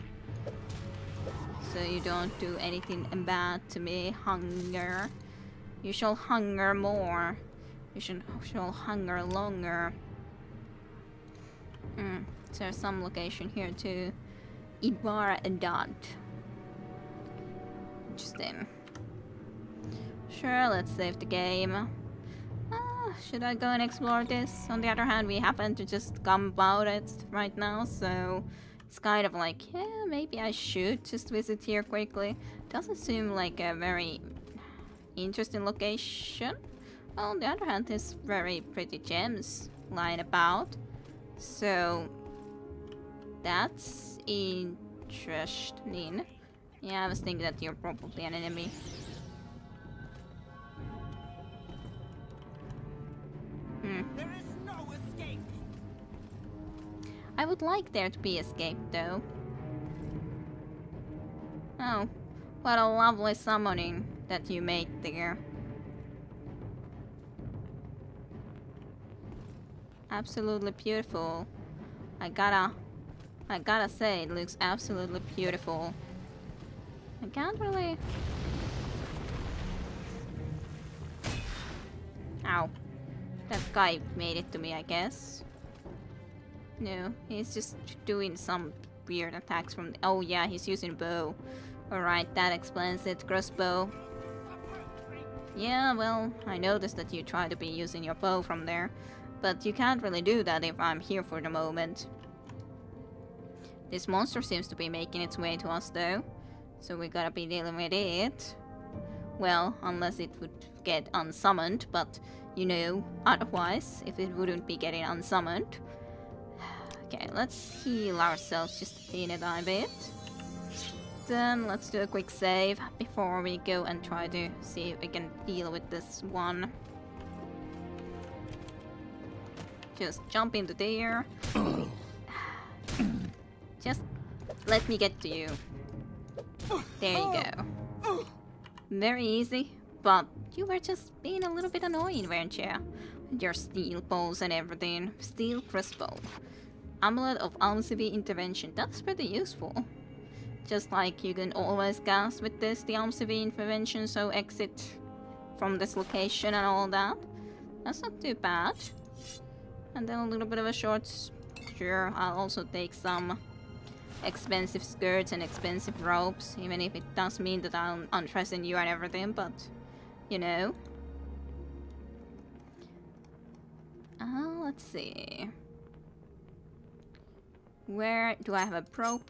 So you don't do anything bad to me. Hunger. You shall hunger more. You shall hunger longer. There's some location here too. Ibar and Dot. Interesting. Sure, let's save the game. Should I go and explore this? On the other hand, we happen to just come about it right now, so it's kind of like, yeah, maybe I should just visit here quickly. Doesn't seem like a very interesting location. On the other hand, there's very pretty gems lying about. So that's interesting. Yeah, I was thinking that you're probably an enemy. There is no escape. I would like there to be escape, though. Oh, what a lovely summoning that you made there. Absolutely beautiful. I gotta say, it looks absolutely beautiful. I can't really... Ow. That guy made it to me, I guess. No, he's just doing some weird attacks from... oh yeah, he's using bow. Alright, that explains it. Crossbow. Yeah, well, I noticed that you try to be using your bow from there. But you can't really do that if I'm here for the moment. This monster seems to be making its way to us though. So we gotta be dealing with it. Well, unless it would get unsummoned, but you know, otherwise, if it wouldn't be getting unsummoned. Okay, let's heal ourselves just a teeny tiny bit. Then let's do a quick save before we go and try to see if we can deal with this one. Just jump into there. Just let me get to you. There you go. Very easy, but you were just being a little bit annoying, weren't you? With your steel bows and everything. Steel crossbow. Amulet of Almsivi Intervention. That's pretty useful. Just like you can always cast with this, the Almsivi Intervention, so exit from this location and all that. That's not too bad. And then a little bit of a short... Sure, I'll also take some expensive skirts and expensive robes, even if it does mean that I'm undressing you and everything, but you know. Let's see. Where do I have a probe?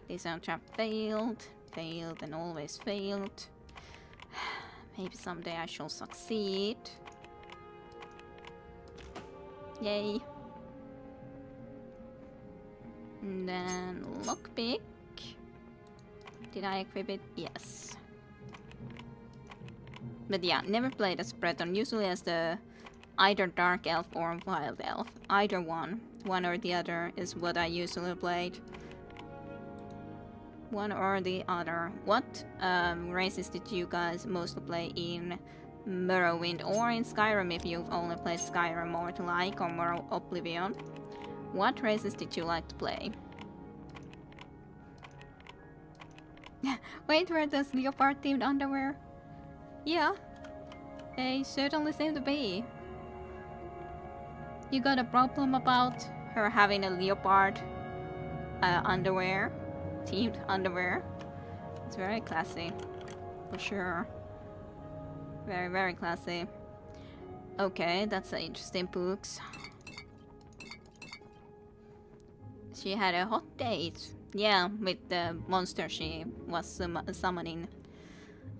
This trap failed, failed and always failed. Maybe someday I shall succeed. Yay. And then lockpick. Did I equip it? Yes. But yeah, never played as Breton. Usually as the either dark elf or wild elf. Either one. One or the other is what I usually played. one or the other. What races did you guys mostly play in Morrowind or in Skyrim if you've only played Skyrim more to like or more Oblivion? What races did you like to play? Wait, were those leopard themed underwear? Yeah, they certainly seem to be. You got a problem about her having a leopard underwear? Themed underwear? It's very classy, for sure. Very, very classy. Okay, that's an interesting books. She had a hot date. Yeah, with the monster she was summoning.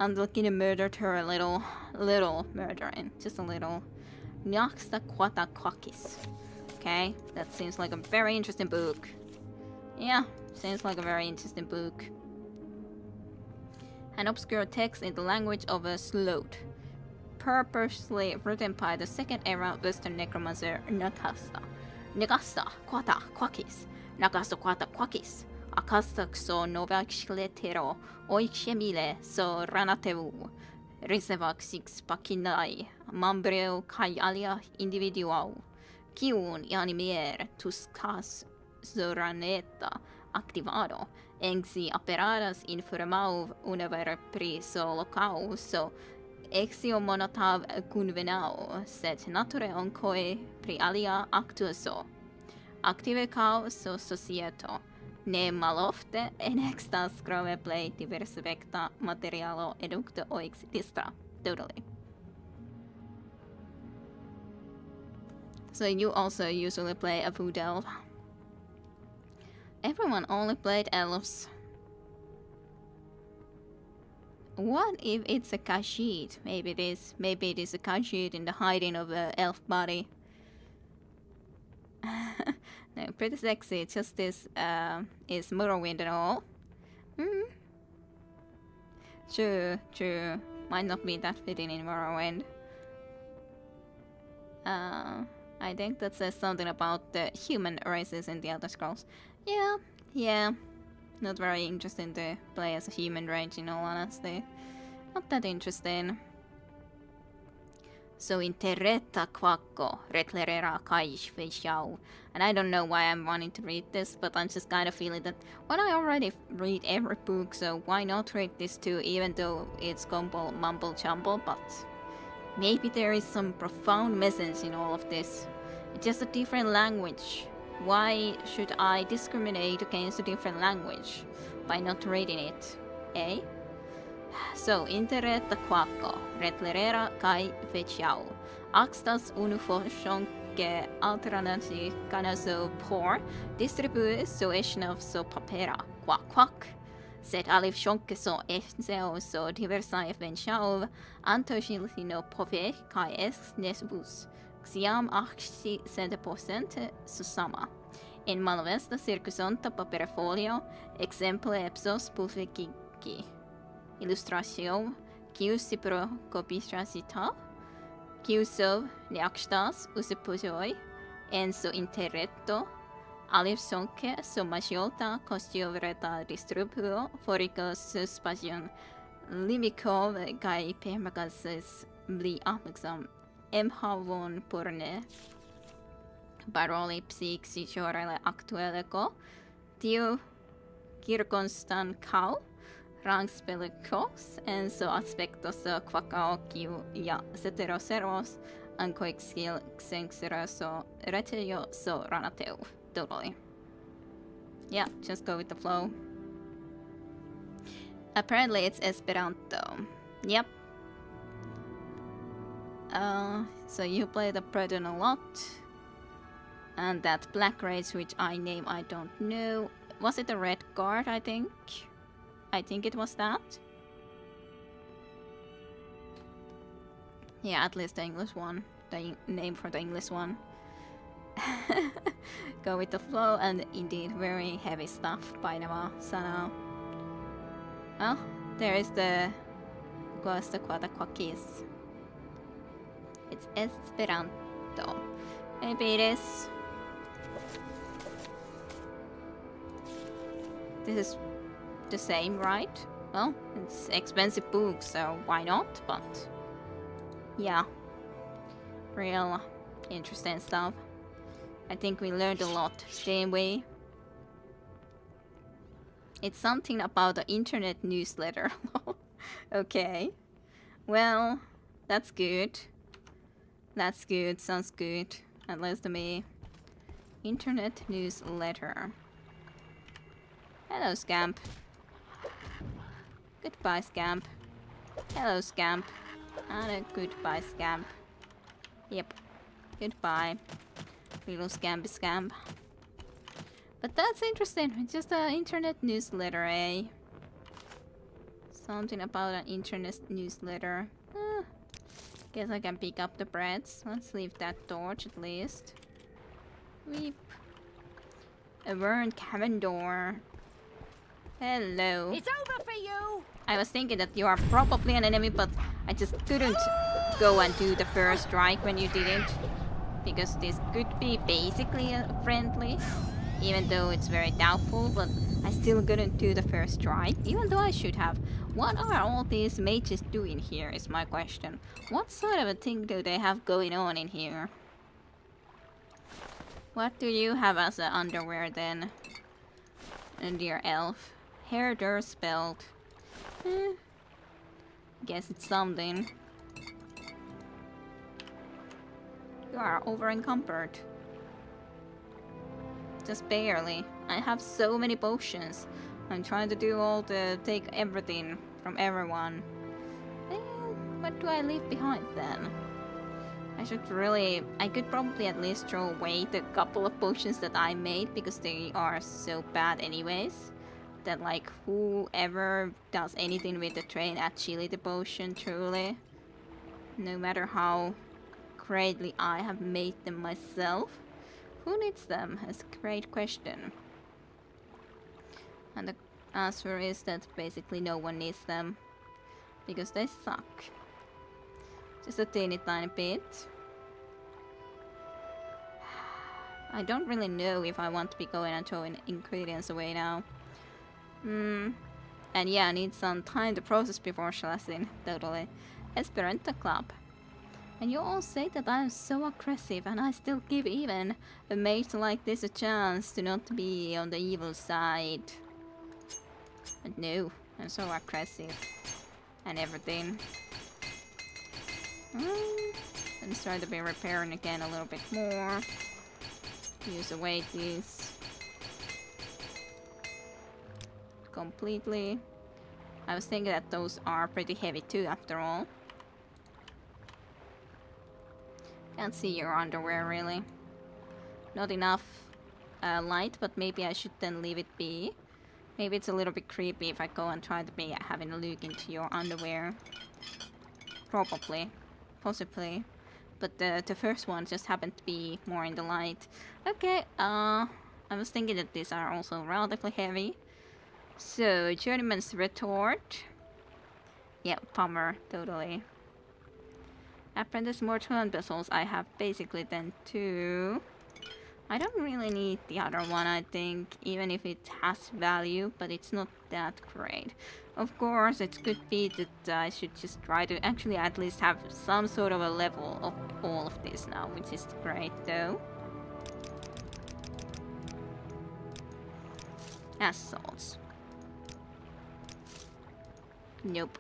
Unlucky murdered her a little murdering. Just a little. Nyaxta Quata Quakis. Okay, that seems like a very interesting book. Yeah, seems like a very interesting book. An obscure text in the language of a sloth. Purposely written by the second era Western necromancer Nagasta. Nagasta Quata Quakis. Nagasta Quata Quakis. Akastaxo novaxletero oixemile so ranateu. Risevaxix pacinai. Mambreo kai alia individual. Kiun animier tuscas zoraneta activado. Engsi apparadas informav unavere priso locau so exio monotav convenao set nature oncoe pri alia actuoso. Active cao so societo. Ne malofte en extas grove play diverse vecta materialo educto oix distra. Totally. So you also usually play a food elf. Everyone only played elves. What if it's a Khajiit? Maybe it is a Khajiit in the hiding of the elf body. No, pretty sexy. Just this is Morrowind and all. True. Might not be that fitting in Morrowind. I think that says something about the human races in the Elder Scrolls. Yeah. Not very interesting to play as a human race, in all honesty. Not that interesting. So interreta quacco reclerera kaish fechau. And I don't know why I'm wanting to read this, but I'm just kind of feeling that, well, I already read every book, so why not read this too, even though it's mumble jumble, but maybe there is some profound message in all of this. It's just a different language. Why should I discriminate against a different language by not reading it? Eh? So, interreta quacco, retlerera kai feciau. Axtas unifortion que alternati canaso por distribue so eschnov so papera, quack. Sed alif shonke so esneo so diversae venciau, antoshilino pove kai es nesbus. Xiam 80% susama. In malvesta circusonta paperafolio, exemple epsos pulvegigi. Illustration, kiu si pro copisrasita, kiu sov neakstas usipujoi, en so interretto, alif sonke so majiolta costiovreta distribuo, foricos suspasion limicov kai permagasis bli amexam emhavon porne baroli psixijorele actueleco, tiu kirkonstan kau, rangspelikos, en so aspectos quacao kiu ja ceteroseros, ancoixil xenxeroso retelio so ranateu. Totally. Yeah, just go with the flow. Apparently it's Esperanto. Yep. So you play the Predon a lot. And that black race, which I don't know. Was it the Red Guard, I think? I think it was that. Yeah, at least the English one. The name for the English one. Go with the flow, and indeed very heavy stuff by Nama Sana. Well, there is the Guasta Quataquakis. It's Esperanto. Maybe it is. This is the same, right? Well, it's expensive book, so why not? But yeah, real interesting stuff. I think we learned a lot, didn't we? It's something about the internet newsletter. Okay. Well, that's good. That's good, sounds good. At least to me. Internet newsletter. Hello, Scamp. Goodbye, Scamp. Hello, Scamp. And a goodbye, Scamp. Yep. Goodbye. Little Scampy Scamp. But that's interesting. It's just an internet newsletter, eh? Something about an internet newsletter. Guess I can pick up the breads. Let's leave that torch at least. Weep. A burned cabin door. Hello. It's over for you! I was thinking that you are probably an enemy, but I just couldn't go and do the first strike when you didn't. Because this could be basically friendly. Even though it's very doubtful, but I still couldn't do the first strike. Even though I should have. What are all these mages doing here is my question. What sort of a thing do they have going on in here? What do you have as an underwear then? And dear elf. Hair there spelled. Guess it's something. You are over encumbered. Just barely. I have so many potions. I'm trying to do all the... take everything from everyone. What do I leave behind then? I should really... I could probably at least throw away the couple of potions that I made because they are so bad anyways. That like whoever does anything with the train actually the potion truly. No matter how greatly I have made them myself. Who needs them? That's a great question. And the answer is that basically no one needs them. Because they suck. Just a teeny tiny bit. I don't really know if I want to be going and throwing ingredients away now. And yeah, I need some time to process before Shalazin. Totally. Esperanto Club. And you all say that I am so aggressive and I still give even a mate like this a chance to not be on the evil side. But no, I'm so aggressive. And everything. Let's try to be repairing again a little bit more. Use away these. Completely. I was thinking that those are pretty heavy too after all. Can't see your underwear really. Not enough light, but maybe I should then leave it be. Maybe it's a little bit creepy if I go and try to be having a look into your underwear. Probably. Possibly. But the first one just happened to be more in the light. Okay, I was thinking that these are also relatively heavy. So, Journeyman's Retort. Yeah, Palmer, totally. Apprentice Mortal Vessels, I have basically then 2. I don't really need the other one, I think, even if it has value, but it's not that great. Of course, it could be that I should just try to actually at least have some sort of a level of all of this now, which is great though. Assaults. Nope.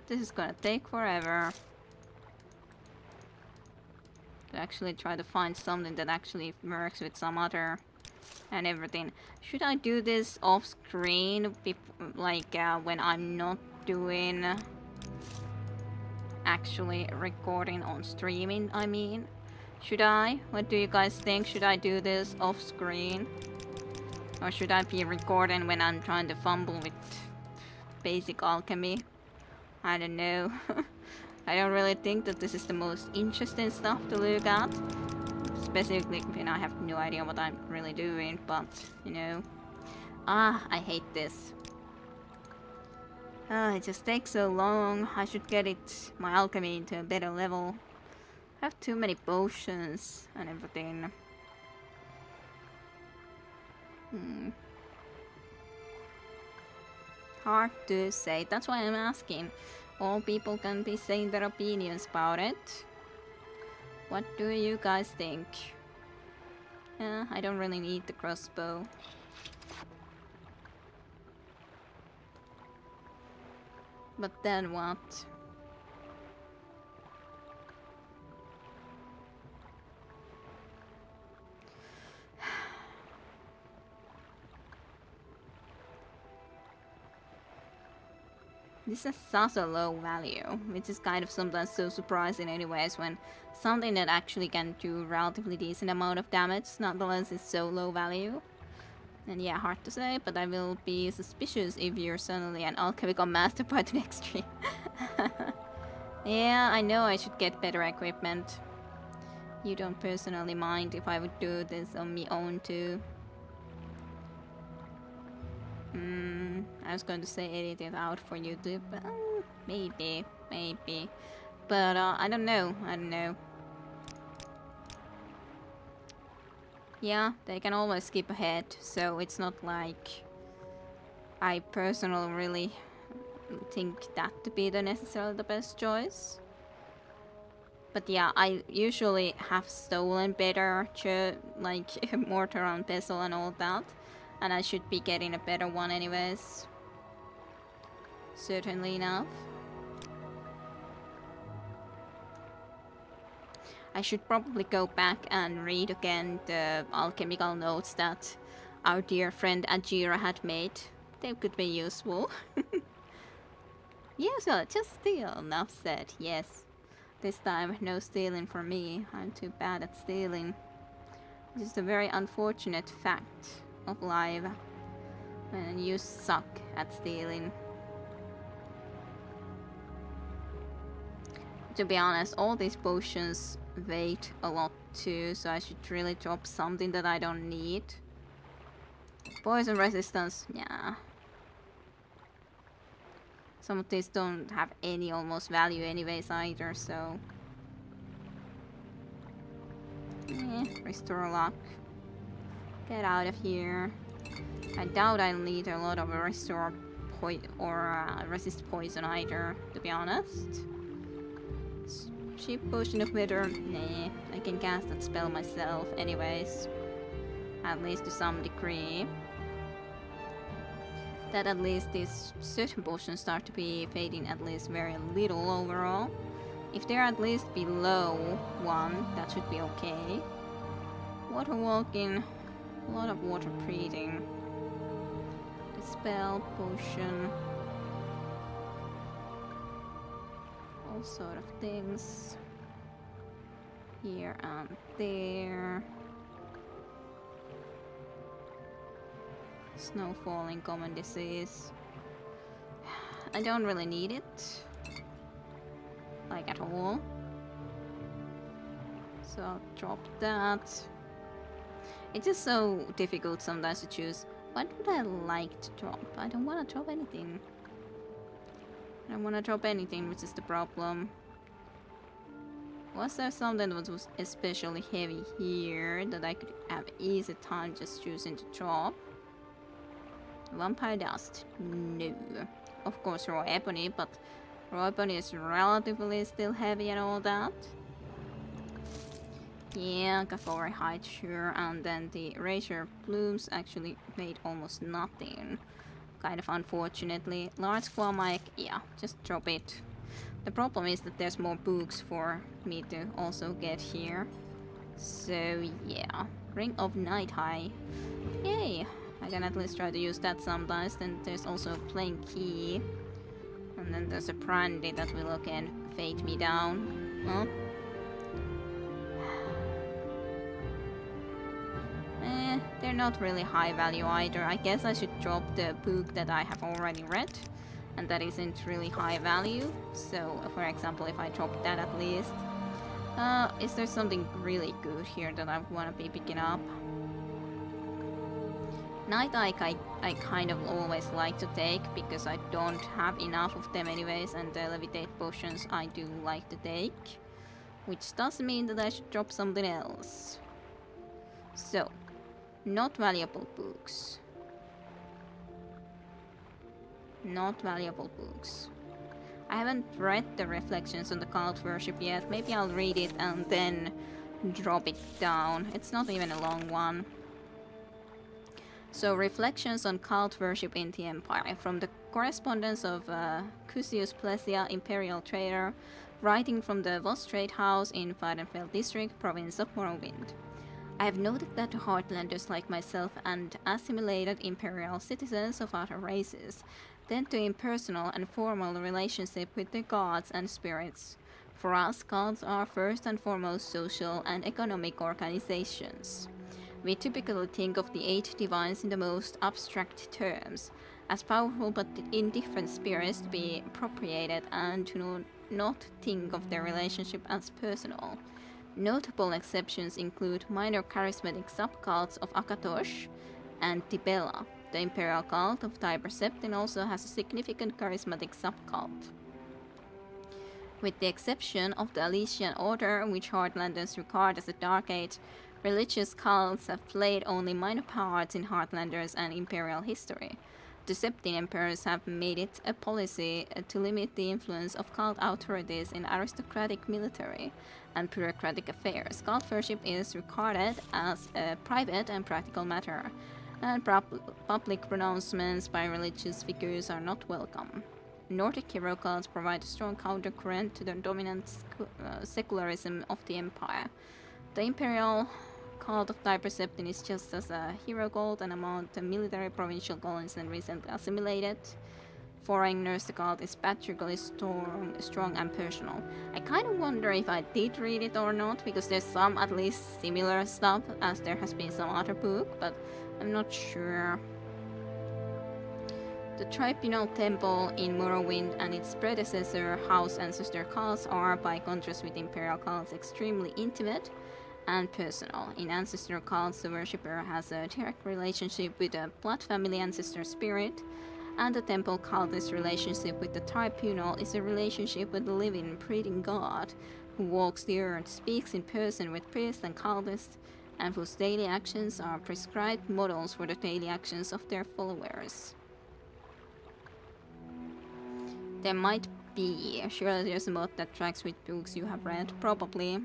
This is gonna take forever. To actually try to find something that actually works with some other and everything. Should I do this off screen, like when I'm not doing actually recording on streaming, I mean? Should I? What do you guys think? Should I do this off screen? Or should I be recording when I'm trying to fumble with basic alchemy? I don't know. I don't really think that this is the most interesting stuff to look at. Specifically when I have no idea what I'm really doing, but, you know. I hate this. It just takes so long. I should get my alchemy into a better level. I have too many potions and everything. Hard to say. That's why I'm asking. All people can be saying their opinions about it. What do you guys think? I don't really need the crossbow. But then what? This is such a low value, which is kind of sometimes so surprising anyways when something that actually can do relatively decent amount of damage nonetheless is so low value. And yeah, hard to say, but I will be suspicious if you're suddenly an alchemical master by the next stream. Yeah, I know I should get better equipment. You don't personally mind if I would do this on my own too. I was going to say edit it out for YouTube, but maybe. But I don't know. Yeah, they can always skip ahead, so it's not like I personally really think that to be necessarily the best choice. But yeah, I usually have stolen better, like mortar and pestle and all that. And I should be getting a better one anyways. Certainly enough. I should probably go back and read again the alchemical notes that our dear friend Ajira had made. They could be useful. Yeah, so just steal, enough said, yes. This time, no stealing for me. I'm too bad at stealing. This is a very unfortunate fact of life, and you suck at stealing. To be honest, all these potions weight a lot too, so I should really drop something that I don't need. Poison resistance, yeah. Some of these don't have any almost value anyways either, so... restore luck. Get out of here. I doubt I'll need a lot of a restore resist poison either, to be honest. Cheap potion of wither, nah, I can cast that spell myself anyways. At least to some degree. That at least these certain potions start to be fading at least very little overall. If they're at least below 1, that should be okay. Water walking, a lot of water breathing. Dispel, potion. All sort of things. Here and there. Snow falling, common disease. I don't really need it. Like at all. So I'll drop that. It's just so difficult sometimes to choose. What would I like to drop? I don't want to drop anything. I don't want to drop anything, which is the problem. Was there something that was especially heavy here that I could have easy time just choosing to drop? Vampire dust? No. Of course raw ebony, but raw ebony is relatively still heavy and all that. Yeah, Kakori hide, sure, and then the razor plumes actually made almost nothing. Kind of unfortunately. Large claw mic, yeah, just drop it. The problem is that there's more books for me to also get here. So yeah, Ring of Night High. Yay! I can at least try to use that sometimes. Then there's also a plain key. And then there's a brandy that will again fade me down. Huh? They're not really high value either. I guess I should drop the book that I have already read. And that isn't really high value. So, for example, if I drop that at least. Is there something really good here that I want to be picking up? Night Ike I kind of always like to take because I don't have enough of them anyways, and the Levitate potions I do like to take. Which does mean that I should drop something else. So, Not valuable books. Not valuable books. I haven't read the Reflections on the Cult Worship yet. Maybe I'll read it and then drop it down. It's not even a long one. So, Reflections on Cult Worship in the Empire. From the correspondence of Cusius Plesia, Imperial Trader, writing from the Voss Trade House in Freidenfeld District, province of Morrowind. I have noted that the Heartlanders like myself and assimilated imperial citizens of other races tend to impersonal and formal relationship with the gods and spirits. For us, gods are first and foremost social and economic organizations. We typically think of the 8 divines in the most abstract terms, as powerful but indifferent spirits to be appropriated, and do not think of their relationship as personal. Notable exceptions include minor charismatic subcults of Akatosh and Tibella. The imperial cult of Tiber Septim also has a significant charismatic subcult. With the exception of the Alesian Order, which Heartlanders regard as a Dark Age, religious cults have played only minor parts in Heartlanders and imperial history. The Septim emperors have made it a policy to limit the influence of cult authorities in aristocratic military and bureaucratic affairs. Cult worship is regarded as a private and practical matter, and public pronouncements by religious figures are not welcome. Nordic hero cults provide a strong countercurrent to the dominant secularism of the empire. The imperial cult of Tiber Septim is just as a hero cult and among the military provincial colonies and recently assimilated foreigners. The cult is patriarchally strong and personal. I kind of wonder if I did read it or not, because there's some at least similar stuff as there has been some other book, but I'm not sure. The Tribunal Temple in Morrowind and its predecessor House Ancestor cults are, by contrast with imperial cults, extremely intimate and personal. In ancestor cults, the worshipper has a direct relationship with a blood family ancestor spirit, and the temple cultist's relationship with the tribunal is a relationship with the living, breathing god who walks the earth, speaks in person with priests and cultists, and whose daily actions are prescribed models for the daily actions of their followers. There might be, surely there's a mod that tracks which books you have read, probably.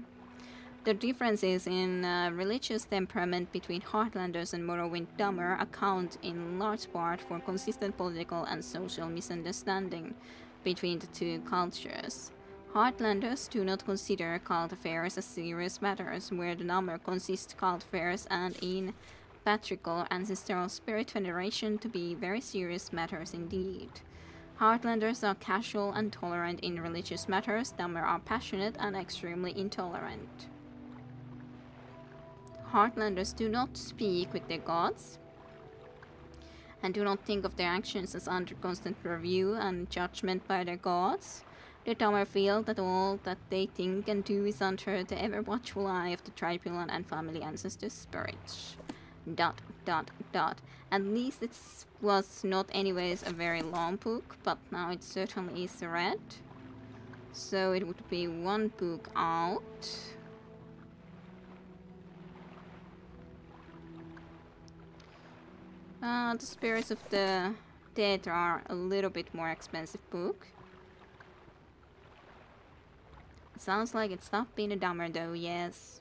The differences in religious temperament between Heartlanders and Morrowind Dummer account in large part for consistent political and social misunderstanding between the two cultures. Heartlanders do not consider cult affairs as serious matters, where the Dummer consists cult affairs and in patriarchal ancestral spirit veneration to be very serious matters indeed. Heartlanders are casual and tolerant in religious matters. Dummer are passionate and extremely intolerant. Heartlanders do not speak with their gods and do not think of their actions as under constant review and judgment by their gods. The Dummer feel that all that they think and do is under the ever-watchful eye of the tribunal and family ancestor spirits. ... At least it was not anyways a very long book, but now it certainly is read. So it would be one book out. The Spirits of the Dead are a little bit more expensive book. Sounds like it's not been a Dummer though, yes.